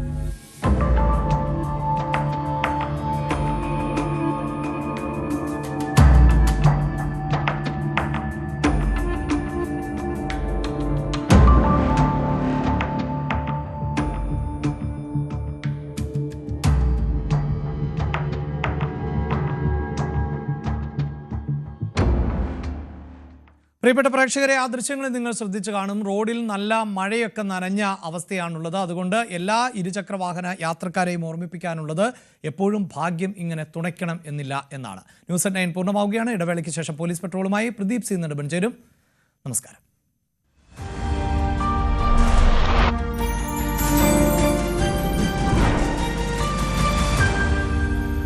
പ്രിയപ്പെട്ട പ്രേക്ഷകരെ, ആ ദൃശ്യങ്ങൾ നിങ്ങൾ ശ്രദ്ധിച്ചു കാണും. റോഡിൽ നല്ല മഴയൊക്കെ നനഞ്ഞ അവസ്ഥയാണുള്ളത്. അതുകൊണ്ട് എല്ലാ ഇരുചക്രവാഹന യാത്രക്കാരെയും ഓർമ്മിപ്പിക്കാനുള്ളത് എപ്പോഴും ഭാഗ്യം ഇങ്ങനെ തുണയ്ക്കണം എന്നില്ല എന്നാണ്. ന്യൂസ് at 9 പൂർണ്ണമാവുകയാണ്. ഇടവേളയ്ക്ക് ശേഷം പോലീസ് പെട്രോളുമായി പ്രദീപ് സി നെടുമ്പൻ ചേരും. നമസ്കാരം.